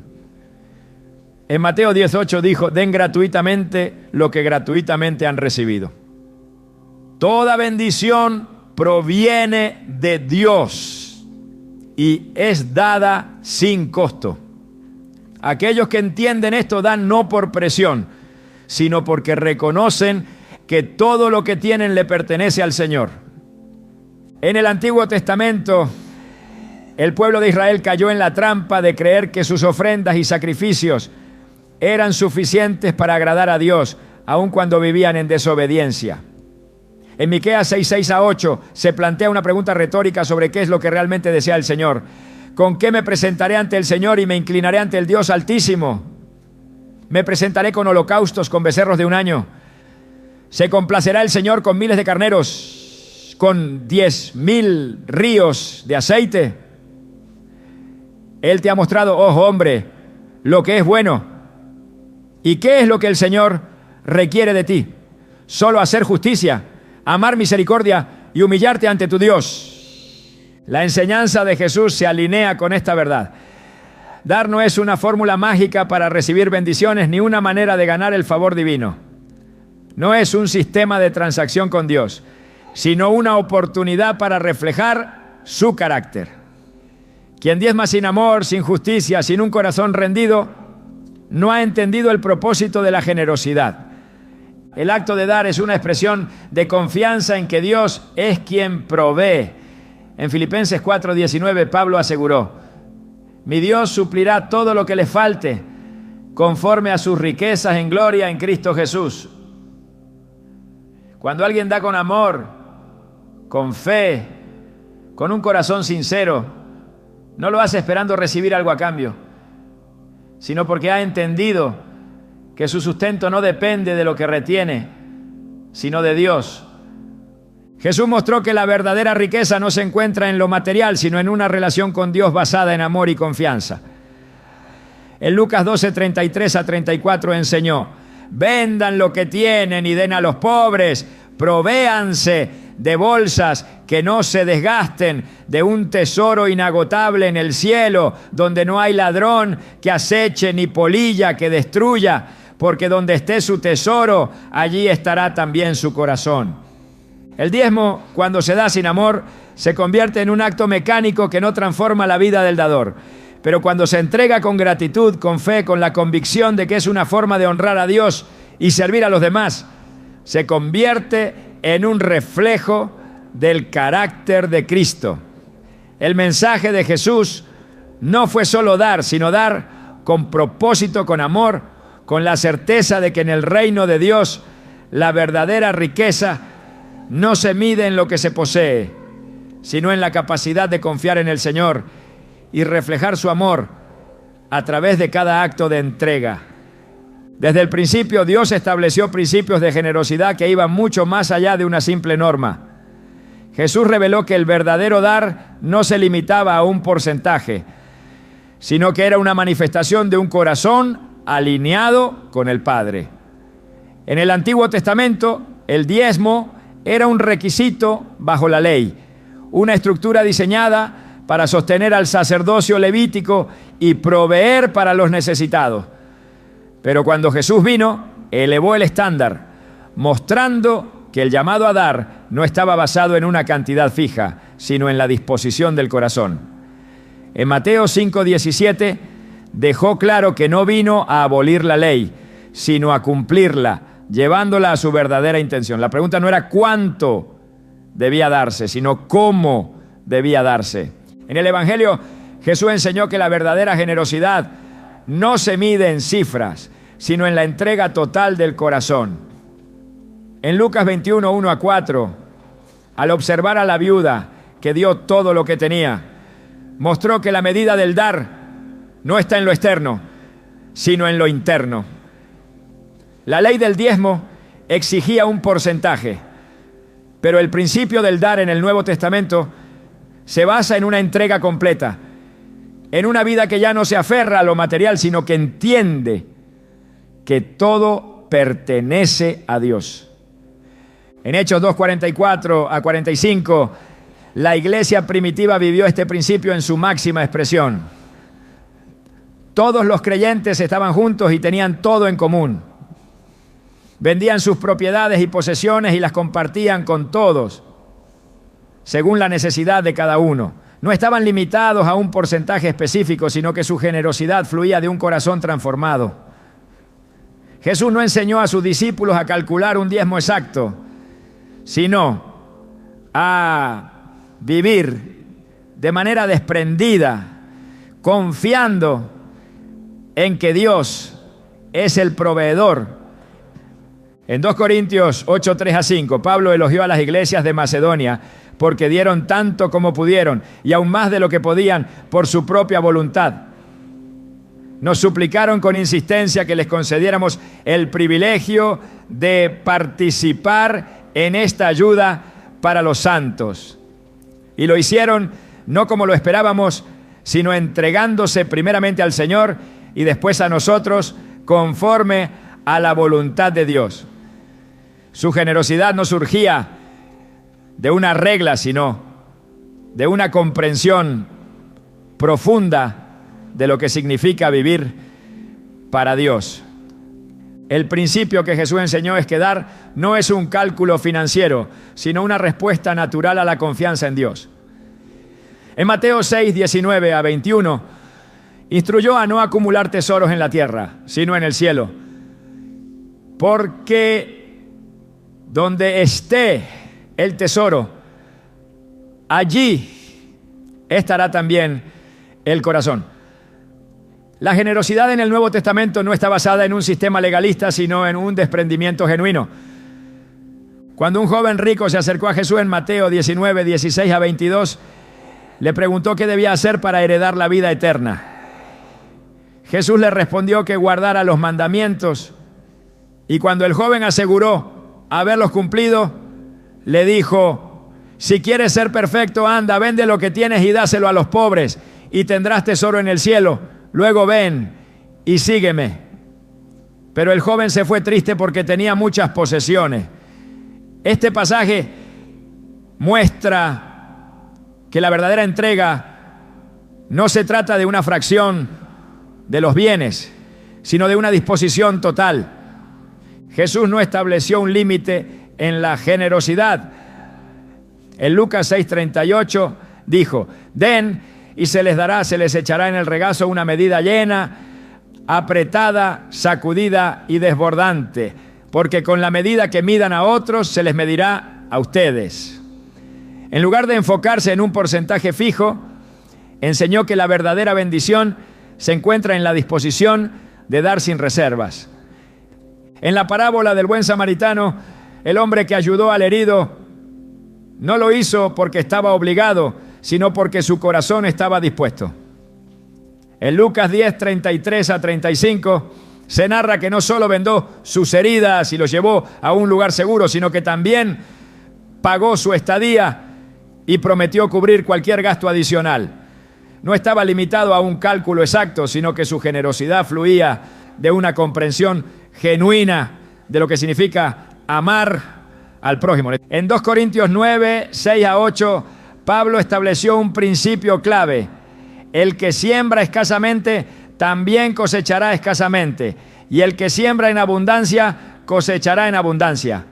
A: En Mateo 18 dijo: den gratuitamente lo que gratuitamente han recibido. Toda bendición proviene de Dios y es dada sin costo. Aquellos que entienden esto dan no por presión, sino porque reconocen que todo lo que tienen le pertenece al Señor. En el Antiguo Testamento, el pueblo de Israel cayó en la trampa de creer que sus ofrendas y sacrificios eran suficientes para agradar a Dios, aun cuando vivían en desobediencia. En Miqueas 6:6-8 se plantea una pregunta retórica sobre qué es lo que realmente desea el Señor. ¿Con qué me presentaré ante el Señor y me inclinaré ante el Dios Altísimo? ¿Me presentaré con holocaustos, con becerros de un año? ¿Se complacerá el Señor con miles de carneros, con 10,000 ríos de aceite? Él te ha mostrado, oh hombre, lo que es bueno. ¿Y qué es lo que el Señor requiere de ti? Solo hacer justicia, amar misericordia y humillarte ante tu Dios. La enseñanza de Jesús se alinea con esta verdad. Dar no es una fórmula mágica para recibir bendiciones ni una manera de ganar el favor divino. No es un sistema de transacción con Dios, sino una oportunidad para reflejar su carácter. Quien diezma sin amor, sin justicia, sin un corazón rendido, no ha entendido el propósito de la generosidad. El acto de dar es una expresión de confianza en que Dios es quien provee. En Filipenses 4:19 Pablo aseguró: mi Dios suplirá todo lo que le falte conforme a sus riquezas en gloria en Cristo Jesús. Cuando alguien da con amor, con fe, con un corazón sincero, no lo hace esperando recibir algo a cambio, sino porque ha entendido que su sustento no depende de lo que retiene, sino de Dios. Jesús mostró que la verdadera riqueza no se encuentra en lo material, sino en una relación con Dios basada en amor y confianza. En Lucas 12:33-34 enseñó: vendan lo que tienen y den a los pobres, provéanse de bolsas que no se desgasten, de un tesoro inagotable en el cielo, donde no hay ladrón que aceche ni polilla que destruya, porque donde esté su tesoro, allí estará también su corazón. El diezmo, cuando se da sin amor, se convierte en un acto mecánico que no transforma la vida del dador. Pero cuando se entrega con gratitud, con fe, con la convicción de que es una forma de honrar a Dios y servir a los demás, se convierte en un reflejo del carácter de Cristo. El mensaje de Jesús no fue solo dar, sino dar con propósito, con amor, con la certeza de que en el reino de Dios la verdadera riqueza no se mide en lo que se posee, sino en la capacidad de confiar en el Señor y reflejar su amor a través de cada acto de entrega. Desde el principio, Dios estableció principios de generosidad que iban mucho más allá de una simple norma. Jesús reveló que el verdadero dar no se limitaba a un porcentaje, sino que era una manifestación de un corazón alineado con el Padre. En el Antiguo Testamento, el diezmo era un requisito bajo la ley, una estructura diseñada para sostener al sacerdocio levítico y proveer para los necesitados. Pero cuando Jesús vino, elevó el estándar, mostrando que el llamado a dar no estaba basado en una cantidad fija, sino en la disposición del corazón. En Mateo 5:17 dejó claro que no vino a abolir la ley, sino a cumplirla, llevándola a su verdadera intención. La pregunta no era cuánto debía darse, sino cómo debía darse. En el Evangelio, Jesús enseñó que la verdadera generosidad no se mide en cifras, sino en la entrega total del corazón. En Lucas 21:1-4, al observar a la viuda que dio todo lo que tenía, mostró que la medida del dar no está en lo externo, sino en lo interno. La ley del diezmo exigía un porcentaje, pero el principio del dar en el Nuevo Testamento se basa en una entrega completa, en una vida que ya no se aferra a lo material, sino que entiende que todo pertenece a Dios. En Hechos 2:44 a 45, la iglesia primitiva vivió este principio en su máxima expresión. Todos los creyentes estaban juntos y tenían todo en común. Vendían sus propiedades y posesiones y las compartían con todos, según la necesidad de cada uno. No estaban limitados a un porcentaje específico, sino que su generosidad fluía de un corazón transformado. Jesús no enseñó a sus discípulos a calcular un diezmo exacto, sino a vivir de manera desprendida, confiando en que Dios es el proveedor. En 2 Corintios 8, 3 a 5, Pablo elogió a las iglesias de Macedonia porque dieron tanto como pudieron y aún más de lo que podían por su propia voluntad. Nos suplicaron con insistencia que les concediéramos el privilegio de participar en esta ayuda para los santos. Y lo hicieron no como lo esperábamos, sino entregándose primeramente al Señor y después a nosotros conforme a la voluntad de Dios. Su generosidad no surgía de una regla, sino de una comprensión profunda de lo que significa vivir para Dios. El principio que Jesús enseñó es que dar no es un cálculo financiero, sino una respuesta natural a la confianza en Dios. En Mateo 6, 19 a 21, instruyó a no acumular tesoros en la tierra, sino en el cielo. Porque donde esté el tesoro, allí estará también el corazón. La generosidad en el Nuevo Testamento no está basada en un sistema legalista, sino en un desprendimiento genuino. Cuando un joven rico se acercó a Jesús en Mateo 19, 16 a 22, le preguntó qué debía hacer para heredar la vida eterna. Jesús le respondió que guardara los mandamientos, y cuando el joven aseguró haberlos cumplido, le dijo: si quieres ser perfecto, anda, vende lo que tienes y dáselo a los pobres, y tendrás tesoro en el cielo. Luego ven y sígueme. Pero el joven se fue triste porque tenía muchas posesiones. Este pasaje muestra que la verdadera entrega no se trata de una fracción de los bienes, sino de una disposición total. Jesús no estableció un límite en la generosidad. En Lucas 6:38 dijo: den y se les dará, se les echará en el regazo una medida llena, apretada, sacudida y desbordante, porque con la medida que midan a otros se les medirá a ustedes. En lugar de enfocarse en un porcentaje fijo, enseñó que la verdadera bendición se encuentra en la disposición de dar sin reservas. En la parábola del buen samaritano, el hombre que ayudó al herido no lo hizo porque estaba obligado, sino porque su corazón estaba dispuesto. En Lucas 10, 33 a 35, se narra que no solo vendó sus heridas y los llevó a un lugar seguro, sino que también pagó su estadía y prometió cubrir cualquier gasto adicional. No estaba limitado a un cálculo exacto, sino que su generosidad fluía de una comprensión genuina de lo que significa amar al prójimo. En 2 Corintios 9, 6 a 8, Pablo estableció un principio clave: el que siembra escasamente también cosechará escasamente, y el que siembra en abundancia cosechará en abundancia.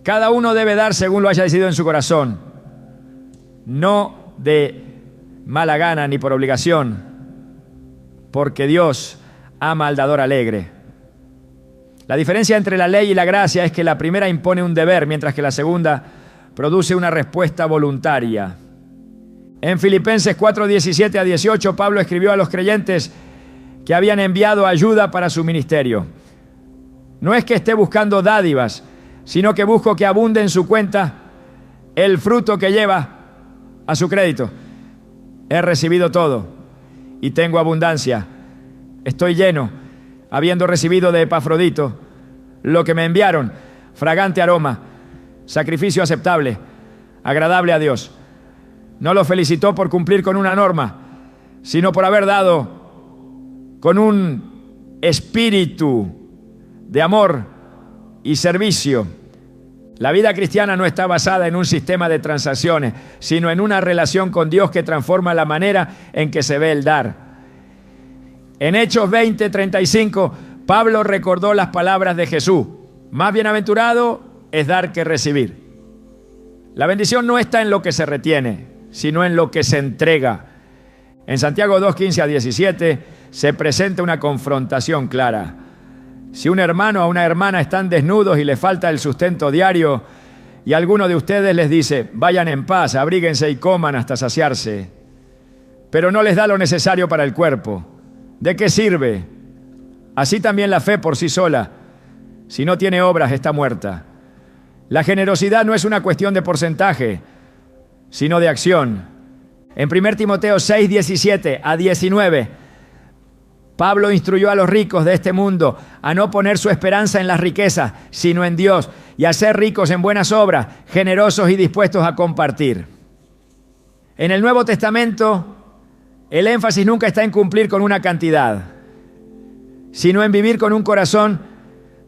A: Cada uno debe dar según lo haya decidido en su corazón, no de mala gana ni por obligación, porque Dios ama al dador alegre. La diferencia entre la ley y la gracia es que la primera impone un deber, mientras que la segunda produce una respuesta voluntaria. En Filipenses 4, 17 a 18, Pablo escribió a los creyentes que habían enviado ayuda para su ministerio: no es que esté buscando dádivas, sino que busco que abunde en su cuenta el fruto que lleva a su crédito. He recibido todo y tengo abundancia. Estoy lleno, habiendo recibido de Epafrodito lo que me enviaron, fragante aroma, sacrificio aceptable, agradable a Dios. No lo felicitó por cumplir con una norma, sino por haber dado con un espíritu de amor y servicio. La vida cristiana no está basada en un sistema de transacciones, sino en una relación con Dios que transforma la manera en que se ve el dar. En Hechos 20:35, Pablo recordó las palabras de Jesús: más bienaventurado es dar que recibir. La bendición no está en lo que se retiene, sino en lo que se entrega. En Santiago 2:15-17 se presenta una confrontación clara. Si un hermano o una hermana están desnudos y les falta el sustento diario, y alguno de ustedes les dice: vayan en paz, abríguense y coman hasta saciarse, pero no les da lo necesario para el cuerpo, ¿de qué sirve? Así también la fe por sí sola, si no tiene obras, está muerta. La generosidad no es una cuestión de porcentaje, sino de acción. En 1 Timoteo 6:17-19, Pablo instruyó a los ricos de este mundo a no poner su esperanza en las riquezas, sino en Dios, y a ser ricos en buenas obras, generosos y dispuestos a compartir. En el Nuevo Testamento, el énfasis nunca está en cumplir con una cantidad, sino en vivir con un corazón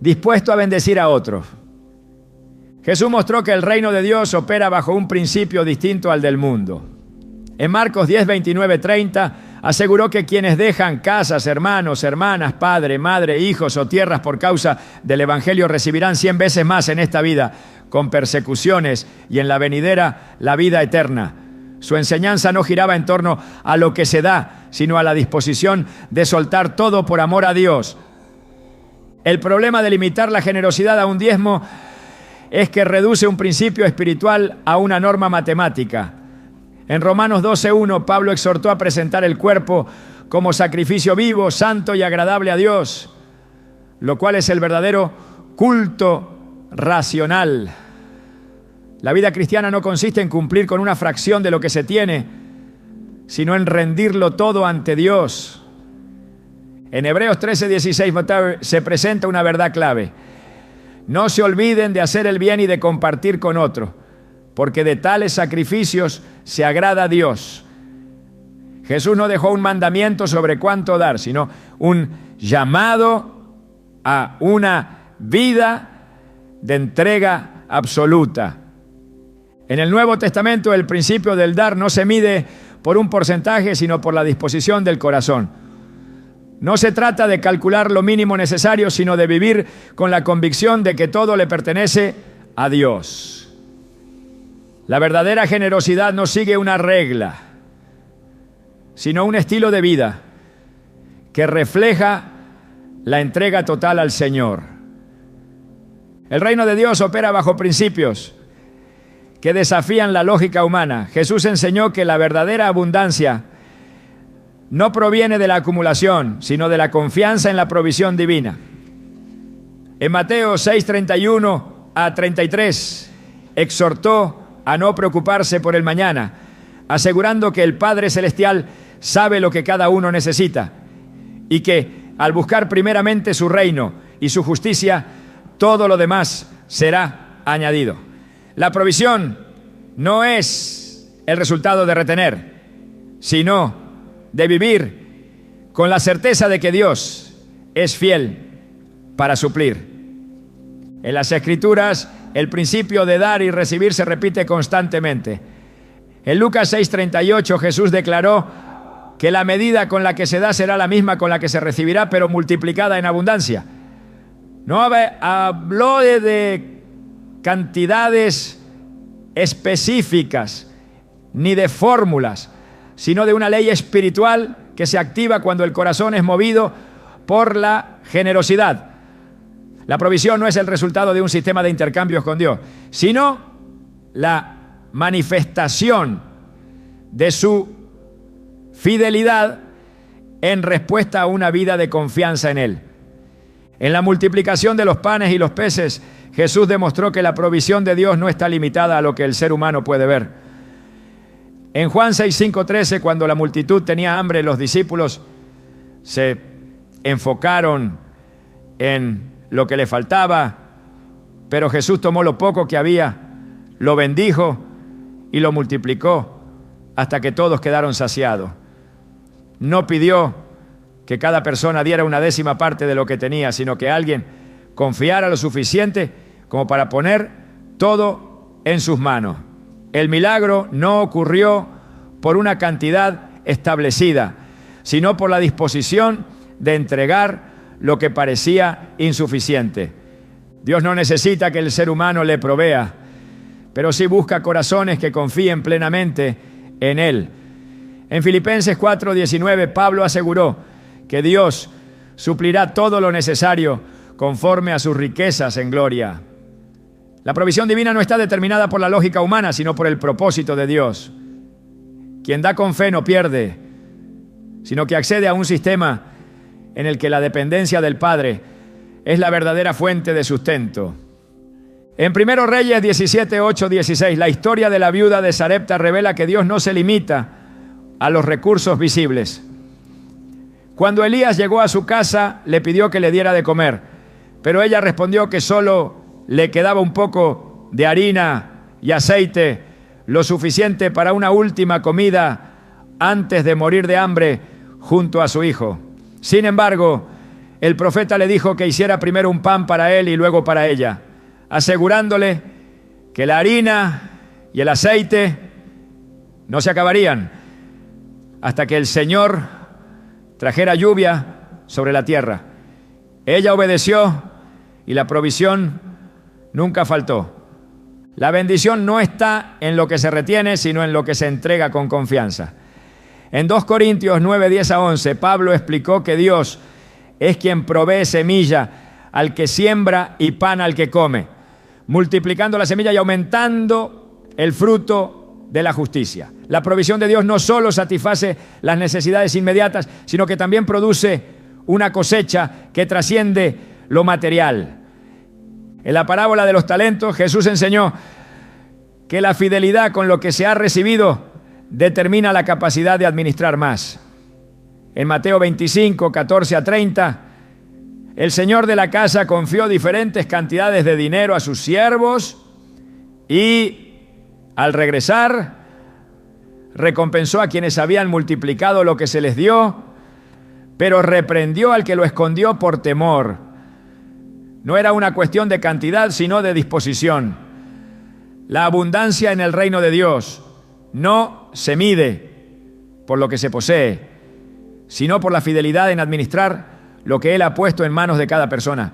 A: dispuesto a bendecir a otros. Jesús mostró que el reino de Dios opera bajo un principio distinto al del mundo. En Marcos 10:29-30 aseguró que quienes dejan casas, hermanos, hermanas, padre, madre, hijos o tierras por causa del evangelio recibirán 100 veces más en esta vida, con persecuciones, y en la venidera la vida eterna. Su enseñanza no giraba en torno a lo que se da, sino a la disposición de soltar todo por amor a Dios. El problema de limitar la generosidad a un diezmo es que reduce un principio espiritual a una norma matemática. En Romanos 12:1, Pablo exhortó a presentar el cuerpo como sacrificio vivo, santo y agradable a Dios, lo cual es el verdadero culto racional. La vida cristiana no consiste en cumplir con una fracción de lo que se tiene, sino en rendirlo todo ante Dios. En Hebreos 13:16 se presenta una verdad clave: no se olviden de hacer el bien y de compartir con otros, porque de tales sacrificios se agrada a Dios. Jesús no dejó un mandamiento sobre cuánto dar, sino un llamado a una vida de entrega absoluta. En el Nuevo Testamento, el principio del dar no se mide por un porcentaje, sino por la disposición del corazón. No se trata de calcular lo mínimo necesario, sino de vivir con la convicción de que todo le pertenece a Dios. La verdadera generosidad no sigue una regla, sino un estilo de vida que refleja la entrega total al Señor. El reino de Dios opera bajo principios que desafían la lógica humana. Jesús enseñó que la verdadera abundancia no proviene de la acumulación, sino de la confianza en la provisión divina. En Mateo 6:31-33 exhortó a no preocuparse por el mañana, asegurando que el Padre Celestial sabe lo que cada uno necesita y que al buscar primeramente su reino y su justicia, todo lo demás será añadido. La provisión no es el resultado de retener, sino de vivir con la certeza de que Dios es fiel para suplir. En las Escrituras, el principio de dar y recibir se repite constantemente. En Lucas 6:38, Jesús declaró que la medida con la que se da será la misma con la que se recibirá, pero multiplicada en abundancia. No habló de cantidades específicas ni de fórmulas, sino de una ley espiritual que se activa cuando el corazón es movido por la generosidad. La provisión no es el resultado de un sistema de intercambios con Dios, sino la manifestación de su fidelidad en respuesta a una vida de confianza en Él. En la multiplicación de los panes y los peces, Jesús demostró que la provisión de Dios no está limitada a lo que el ser humano puede ver. En Juan 6:5-13, cuando la multitud tenía hambre, los discípulos se enfocaron en lo que le faltaba, pero Jesús tomó lo poco que había, lo bendijo y lo multiplicó hasta que todos quedaron saciados. No pidió que cada persona diera una décima parte de lo que tenía, sino que alguien confiara lo suficiente como para poner todo en sus manos. El milagro no ocurrió por una cantidad establecida, sino por la disposición de entregar lo que parecía insuficiente. Dios no necesita que el ser humano le provea, pero sí busca corazones que confíen plenamente en Él. En Filipenses 4:19, Pablo aseguró que Dios suplirá todo lo necesario conforme a sus riquezas en gloria. La provisión divina no está determinada por la lógica humana, sino por el propósito de Dios. Quien da con fe no pierde, sino que accede a un sistema en el que la dependencia del Padre es la verdadera fuente de sustento. En 1 Reyes 17, 8, 16, la historia de la viuda de Sarepta revela que Dios no se limita a los recursos visibles. Cuando Elías llegó a su casa, le pidió que le diera de comer, pero ella respondió que solo le quedaba un poco de harina y aceite, lo suficiente para una última comida antes de morir de hambre junto a su hijo. Sin embargo, el profeta le dijo que hiciera primero un pan para él y luego para ella, asegurándole que la harina y el aceite no se acabarían hasta que el Señor trajera lluvia sobre la tierra. Ella obedeció y la provisión nunca faltó. La bendición no está en lo que se retiene, sino en lo que se entrega con confianza. En 2 Corintios 9, 10 a 11, Pablo explicó que Dios es quien provee semilla al que siembra y pan al que come, multiplicando la semilla y aumentando el fruto de la justicia. La provisión de Dios no solo satisface las necesidades inmediatas, sino que también produce una cosecha que trasciende lo material. En la parábola de los talentos, Jesús enseñó que la fidelidad con lo que se ha recibido determina la capacidad de administrar más. En Mateo 25, 14 a 30, el señor de la casa confió diferentes cantidades de dinero a sus siervos y, al regresar, recompensó a quienes habían multiplicado lo que se les dio, pero reprendió al que lo escondió por temor. No era una cuestión de cantidad, sino de disposición. La abundancia en el reino de Dios no se mide por lo que se posee, sino por la fidelidad en administrar lo que Él ha puesto en manos de cada persona.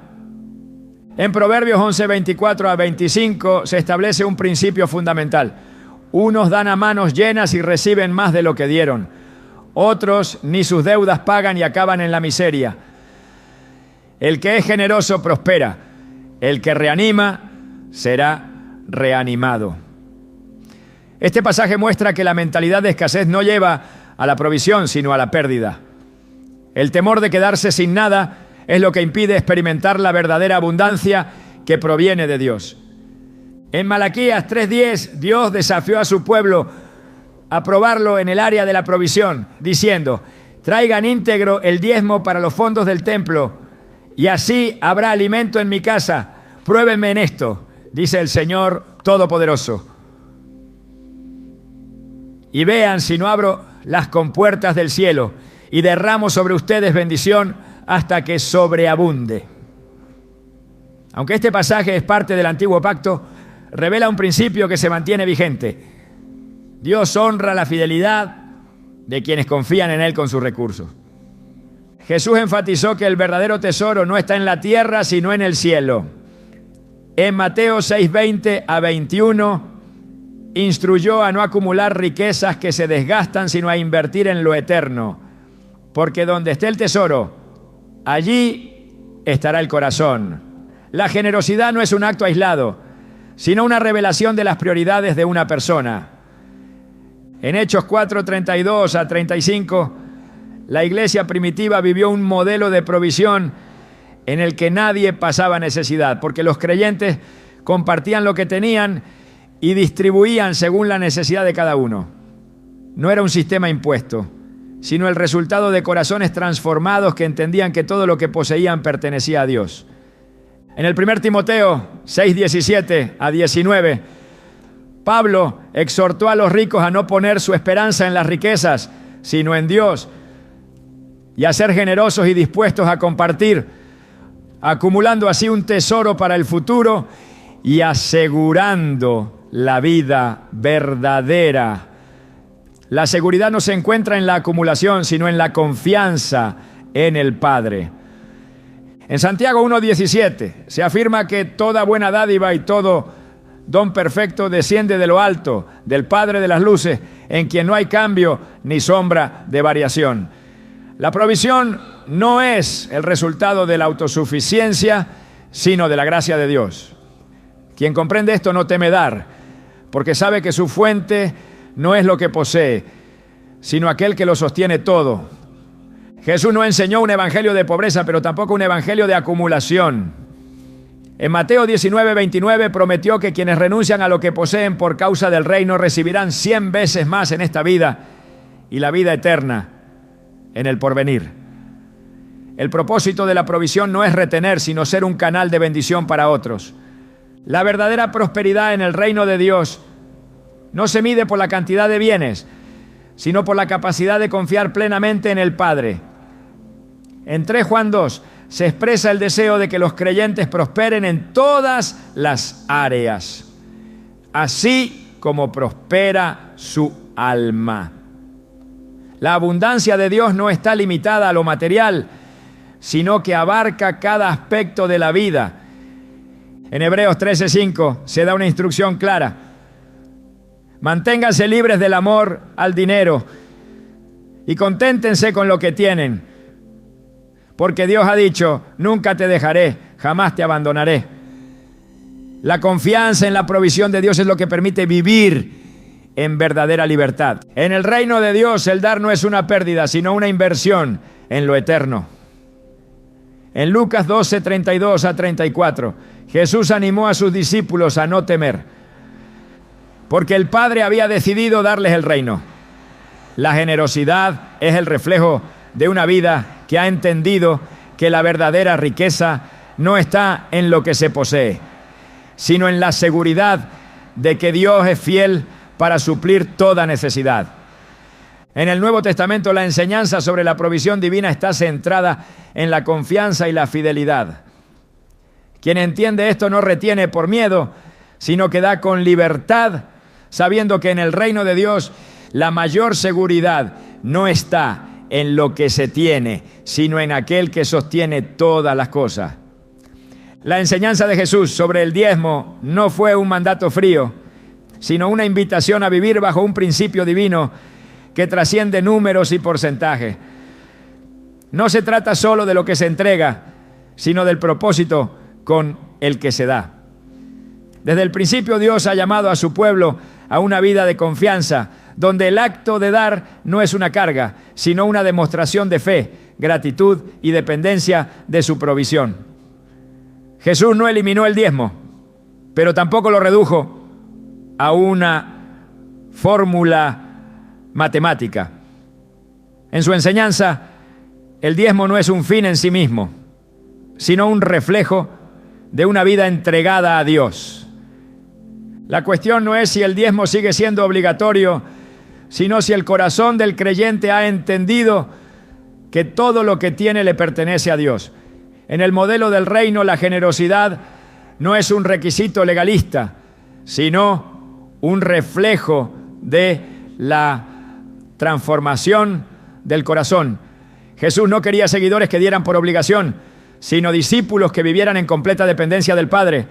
A: En Proverbios 11, 24 a 25 se establece un principio fundamental. Unos dan a manos llenas y reciben más de lo que dieron. Otros ni sus deudas pagan y acaban en la miseria. El que es generoso prospera. El que reanima será reanimado. Este pasaje muestra que la mentalidad de escasez no lleva a la provisión, sino a la pérdida. El temor de quedarse sin nada es lo que impide experimentar la verdadera abundancia que proviene de Dios. En Malaquías 3:10, Dios desafió a su pueblo a probarlo en el área de la provisión, diciendo: traigan íntegro el diezmo para los fondos del templo, y así habrá alimento en mi casa. Pruébenme en esto, dice el Señor Todopoderoso, y vean si no abro las compuertas del cielo y derramo sobre ustedes bendición hasta que sobreabunde. Aunque este pasaje es parte del antiguo pacto, revela un principio que se mantiene vigente. Dios honra la fidelidad de quienes confían en Él con sus recursos. Jesús enfatizó que el verdadero tesoro no está en la tierra, sino en el cielo. En Mateo 6:20 a 21, instruyó a no acumular riquezas que se desgastan, sino a invertir en lo eterno. Porque donde esté el tesoro, allí estará el corazón. La generosidad no es un acto aislado, sino una revelación de las prioridades de una persona. En Hechos 4:32 a 35, la iglesia primitiva vivió un modelo de provisión en el que nadie pasaba necesidad, porque los creyentes compartían lo que tenían y distribuían según la necesidad de cada uno. No era un sistema impuesto, sino el resultado de corazones transformados que entendían que todo lo que poseían pertenecía a Dios. En el 1 Timoteo 6:17 a 19, Pablo exhortó a los ricos a no poner su esperanza en las riquezas, sino en Dios, y a ser generosos y dispuestos a compartir, acumulando así un tesoro para el futuro y asegurando la vida verdadera. La seguridad no se encuentra en la acumulación, sino en la confianza en el Padre. En Santiago 1:17 se afirma que toda buena dádiva y todo don perfecto desciende de lo alto, del Padre de las luces, en quien no hay cambio ni sombra de variación. La provisión no es el resultado de la autosuficiencia, sino de la gracia de Dios. Quien comprende esto no teme dar, porque sabe que su fuente no es lo que posee, sino aquel que lo sostiene todo. Jesús no enseñó un evangelio de pobreza, pero tampoco un evangelio de acumulación. En Mateo 19:29 prometió que quienes renuncian a lo que poseen por causa del reino recibirán 100 veces más en esta vida y la vida eterna en el porvenir. El propósito de la provisión no es retener, sino ser un canal de bendición para otros. La verdadera prosperidad en el reino de Dios no se mide por la cantidad de bienes, sino por la capacidad de confiar plenamente en el Padre. En 3 Juan 2 se expresa el deseo de que los creyentes prosperen en todas las áreas, así como prospera su alma. La abundancia de Dios no está limitada a lo material, sino que abarca cada aspecto de la vida. En Hebreos 13:5 se da una instrucción clara. Manténganse libres del amor al dinero y conténtense con lo que tienen, porque Dios ha dicho: nunca te dejaré, jamás te abandonaré. La confianza en la provisión de Dios es lo que permite vivir en verdadera libertad. En el reino de Dios, el dar no es una pérdida, sino una inversión en lo eterno. En Lucas 12:32-34, Jesús animó a sus discípulos a no temer, porque el Padre había decidido darles el reino. La generosidad es el reflejo de una vida que ha entendido que la verdadera riqueza no está en lo que se posee, sino en la seguridad de que Dios es fiel para suplir toda necesidad. En el Nuevo Testamento, la enseñanza sobre la provisión divina está centrada en la confianza y la fidelidad. Quien entiende esto no retiene por miedo, sino que da con libertad, sabiendo que en el reino de Dios la mayor seguridad no está en lo que se tiene, sino en aquel que sostiene todas las cosas. La enseñanza de Jesús sobre el diezmo no fue un mandato frío, sino una invitación a vivir bajo un principio divino que trasciende números y porcentajes. No se trata solo de lo que se entrega, sino del propósito con el que se da. Desde el principio Dios ha llamado a su pueblo a una vida de confianza, donde el acto de dar no es una carga, sino una demostración de fe, gratitud y dependencia de su provisión. Jesús no eliminó el diezmo, pero tampoco lo redujo a una fórmula matemática. En su enseñanza, el diezmo no es un fin en sí mismo, sino un reflejo de una vida entregada a Dios. La cuestión no es si el diezmo sigue siendo obligatorio, sino si el corazón del creyente ha entendido que todo lo que tiene le pertenece a Dios. En el modelo del reino, la generosidad no es un requisito legalista, sino un reflejo de la transformación del corazón. Jesús no quería seguidores que dieran por obligación, sino discípulos que vivieran en completa dependencia del Padre.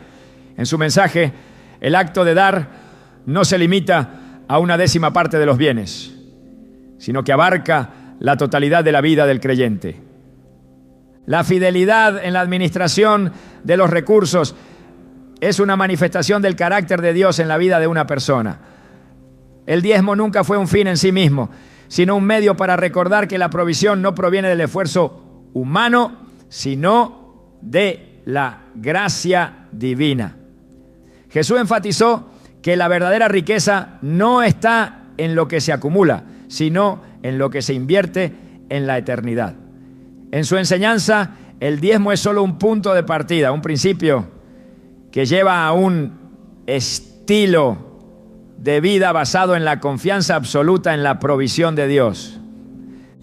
A: En su mensaje, el acto de dar no se limita a una 10ª parte de los bienes, sino que abarca la totalidad de la vida del creyente. La fidelidad en la administración de los recursos es una manifestación del carácter de Dios en la vida de una persona. El diezmo nunca fue un fin en sí mismo, sino un medio para recordar que la provisión no proviene del esfuerzo humano, sino de la gracia divina. Jesús enfatizó que la verdadera riqueza no está en lo que se acumula, sino en lo que se invierte en la eternidad. En su enseñanza, el diezmo es solo un punto de partida, un principio que lleva a un estilo de vida basado en la confianza absoluta en la provisión de Dios.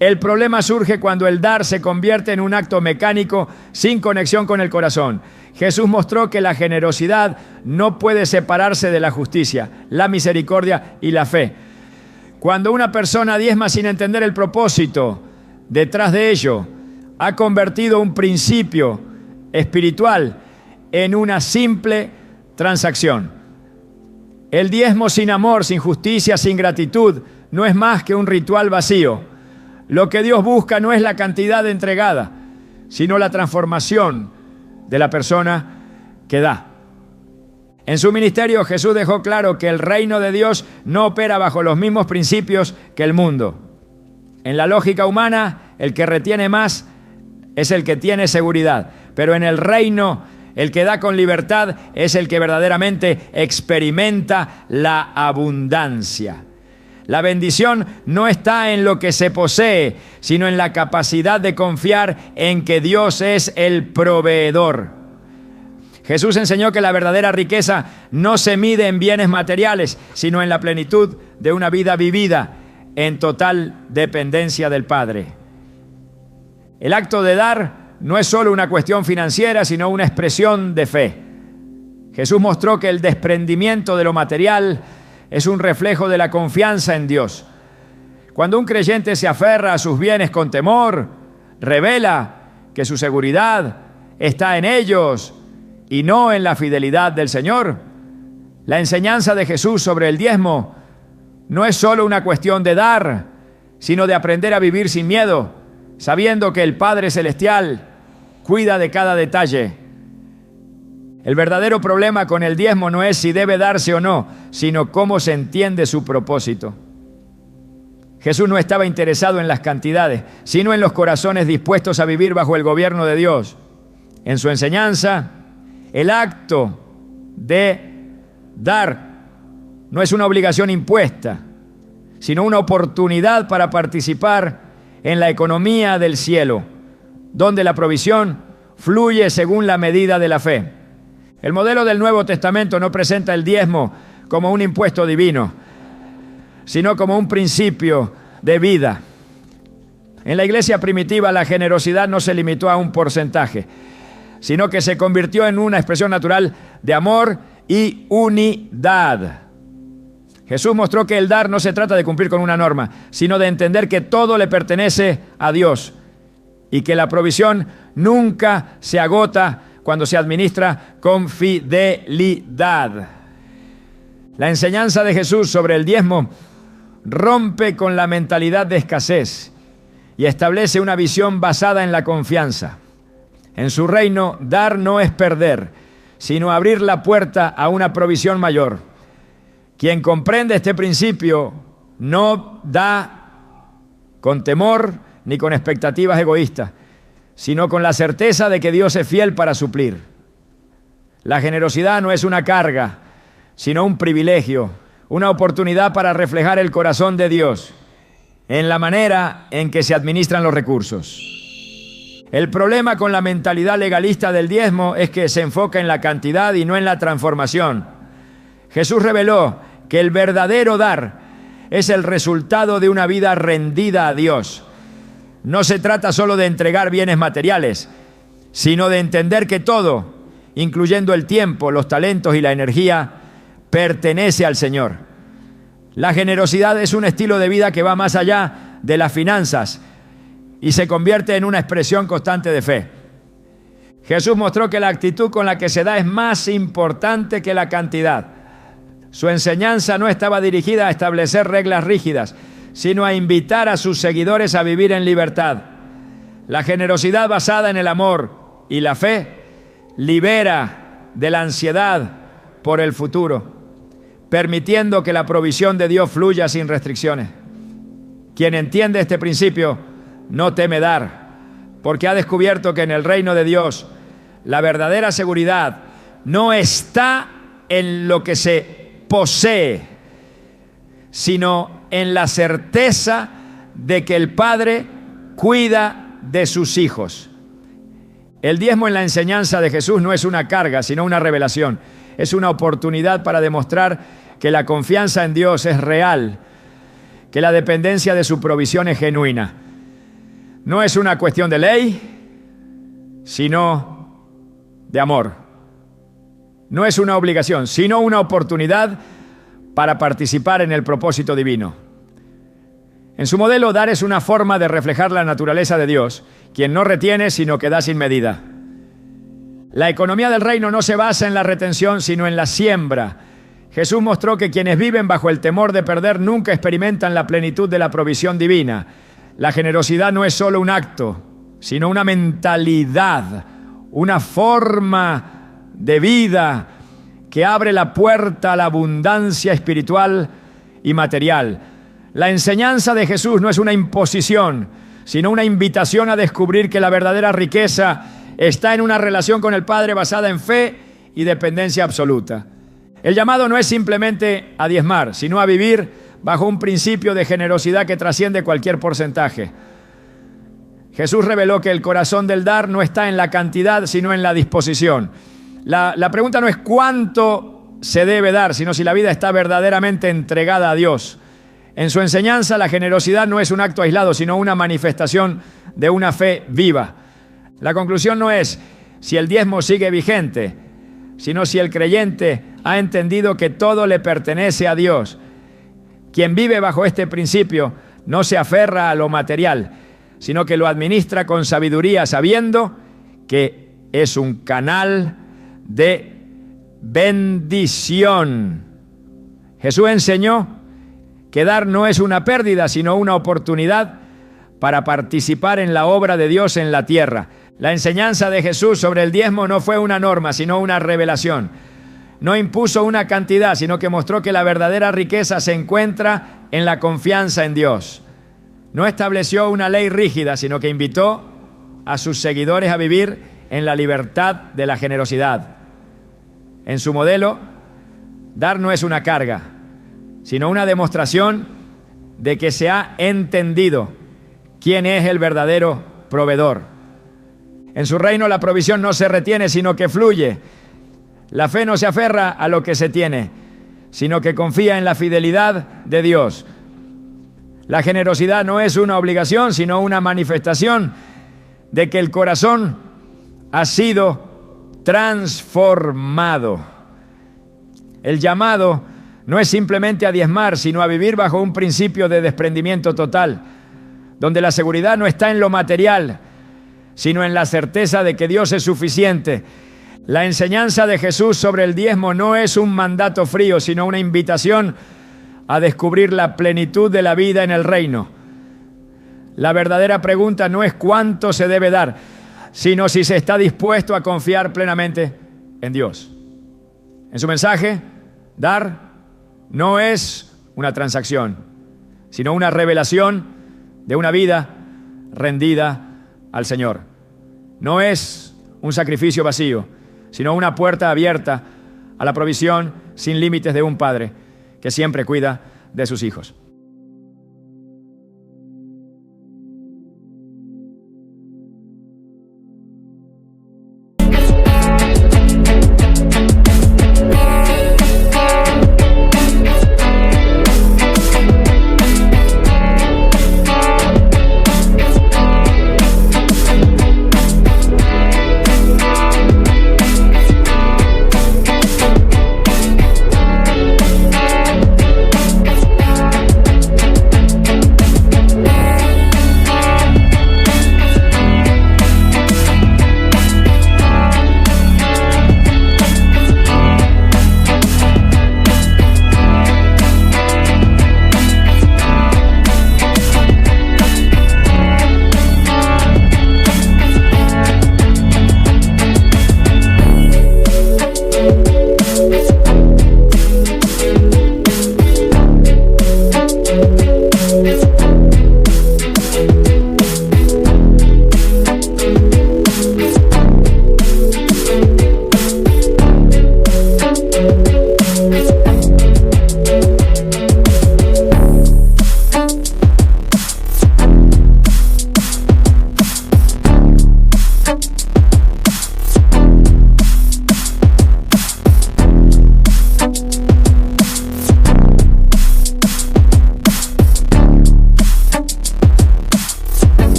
A: El problema surge cuando el dar se convierte en un acto mecánico sin conexión con el corazón. Jesús mostró que la generosidad no puede separarse de la justicia, la misericordia y la fe. Cuando una persona diezma sin entender el propósito detrás de ello, ha convertido un principio espiritual en una simple transacción. El diezmo sin amor, sin justicia, sin gratitud, no es más que un ritual vacío. Lo que Dios busca no es la cantidad entregada, sino la transformación de la persona que da. En su ministerio, Jesús dejó claro que el reino de Dios no opera bajo los mismos principios que el mundo. En la lógica humana, el que retiene más es el que tiene seguridad, pero en el reino, el que da con libertad es el que verdaderamente experimenta la abundancia. La bendición no está en lo que se posee, sino en la capacidad de confiar en que Dios es el proveedor. Jesús enseñó que la verdadera riqueza no se mide en bienes materiales, sino en la plenitud de una vida vivida en total dependencia del Padre. El acto de dar no es solo una cuestión financiera, sino una expresión de fe. Jesús mostró que el desprendimiento de lo material es un reflejo de la confianza en Dios. Cuando un creyente se aferra a sus bienes con temor, revela que su seguridad está en ellos y no en la fidelidad del Señor. La enseñanza de Jesús sobre el diezmo no es solo una cuestión de dar, sino de aprender a vivir sin miedo, sabiendo que el Padre Celestial cuida de cada detalle. El verdadero problema con el diezmo no es si debe darse o no, sino cómo se entiende su propósito. Jesús no estaba interesado en las cantidades, sino en los corazones dispuestos a vivir bajo el gobierno de Dios. En su enseñanza, el acto de dar no es una obligación impuesta, sino una oportunidad para participar en la economía del cielo, donde la provisión fluye según la medida de la fe. El modelo del Nuevo Testamento no presenta el diezmo como un impuesto divino, sino como un principio de vida. En la iglesia primitiva, la generosidad no se limitó a un porcentaje, sino que se convirtió en una expresión natural de amor y unidad. Jesús mostró que el dar no se trata de cumplir con una norma, sino de entender que todo le pertenece a Dios y que la provisión nunca se agota cuando se administra con fidelidad. La enseñanza de Jesús sobre el diezmo rompe con la mentalidad de escasez y establece una visión basada en la confianza. En su reino, dar no es perder, sino abrir la puerta a una provisión mayor. Quien comprende este principio no da con temor ni con expectativas egoístas, sino con la certeza de que Dios es fiel para suplir. La generosidad no es una carga, sino un privilegio, una oportunidad para reflejar el corazón de Dios en la manera en que se administran los recursos. El problema con la mentalidad legalista del diezmo es que se enfoca en la cantidad y no en la transformación. Jesús reveló que el verdadero dar es el resultado de una vida rendida a Dios. No se trata solo de entregar bienes materiales, sino de entender que todo, incluyendo el tiempo, los talentos y la energía, pertenece al Señor. La generosidad es un estilo de vida que va más allá de las finanzas y se convierte en una expresión constante de fe. Jesús mostró que la actitud con la que se da es más importante que la cantidad. Su enseñanza no estaba dirigida a establecer reglas rígidas, sino a invitar a sus seguidores a vivir en libertad. La generosidad basada en el amor y la fe libera de la ansiedad por el futuro, permitiendo que la provisión de Dios fluya sin restricciones. Quien entiende este principio no teme dar, porque ha descubierto que en el reino de Dios la verdadera seguridad no está en lo que se posee, sino en la certeza de que el Padre cuida de sus hijos. El diezmo en la enseñanza de Jesús no es una carga, sino una revelación. Es una oportunidad para demostrar que la confianza en Dios es real, que la dependencia de su provisión es genuina. no es una cuestión de ley, sino de amor. No es una obligación, sino una oportunidad para participar en el propósito divino. En su modelo, dar es una forma de reflejar la naturaleza de Dios, quien no retiene, sino que da sin medida. La economía del reino no se basa en la retención, sino en la siembra. Jesús mostró que quienes viven bajo el temor de perder nunca experimentan la plenitud de la provisión divina. La generosidad no es solo un acto, sino una mentalidad, una forma de vida que abre la puerta a la abundancia espiritual y material. La enseñanza de Jesús no es una imposición, sino una invitación a descubrir que la verdadera riqueza está en una relación con el Padre basada en fe y dependencia absoluta. El llamado no es simplemente a diezmar, sino a vivir bajo un principio de generosidad que trasciende cualquier porcentaje. Jesús reveló que el corazón del dar no está en la cantidad, sino en la disposición. La pregunta no es cuánto se debe dar, sino si la vida está verdaderamente entregada a Dios. En su enseñanza, la generosidad no es un acto aislado, sino una manifestación de una fe viva. La conclusión no es si el diezmo sigue vigente, sino si el creyente ha entendido que todo le pertenece a Dios. Quien vive bajo este principio no se aferra a lo material, sino que lo administra con sabiduría, sabiendo que es un canal de bendición. Jesús enseñó que dar no es una pérdida, sino una oportunidad para participar en la obra de Dios en la tierra. La enseñanza de Jesús sobre el diezmo no fue una norma, sino una revelación. No impuso una cantidad, sino que mostró que la verdadera riqueza se encuentra en la confianza en Dios. No estableció una ley rígida, sino que invitó a sus seguidores a vivir en la libertad de la generosidad. En su modelo, dar no es una carga, sino una demostración de que se ha entendido quién es el verdadero proveedor. En su reino la provisión no se retiene, sino que fluye. La fe no se aferra a lo que se tiene, sino que confía en la fidelidad de Dios. La generosidad no es una obligación, sino una manifestación de que el corazón ha sido transformado. El llamado no es simplemente a diezmar, sino a vivir bajo un principio de desprendimiento total, donde la seguridad no está en lo material, sino en la certeza de que Dios es suficiente. La enseñanza de Jesús sobre el diezmo no es un mandato frío, sino una invitación a descubrir la plenitud de la vida en el reino. La verdadera pregunta no es cuánto se debe dar, sino si se está dispuesto a confiar plenamente en Dios. En su mensaje, dar no es una transacción, sino una revelación de una vida rendida al Señor. No es un sacrificio vacío, sino una puerta abierta a la provisión sin límites de un Padre que siempre cuida de sus hijos.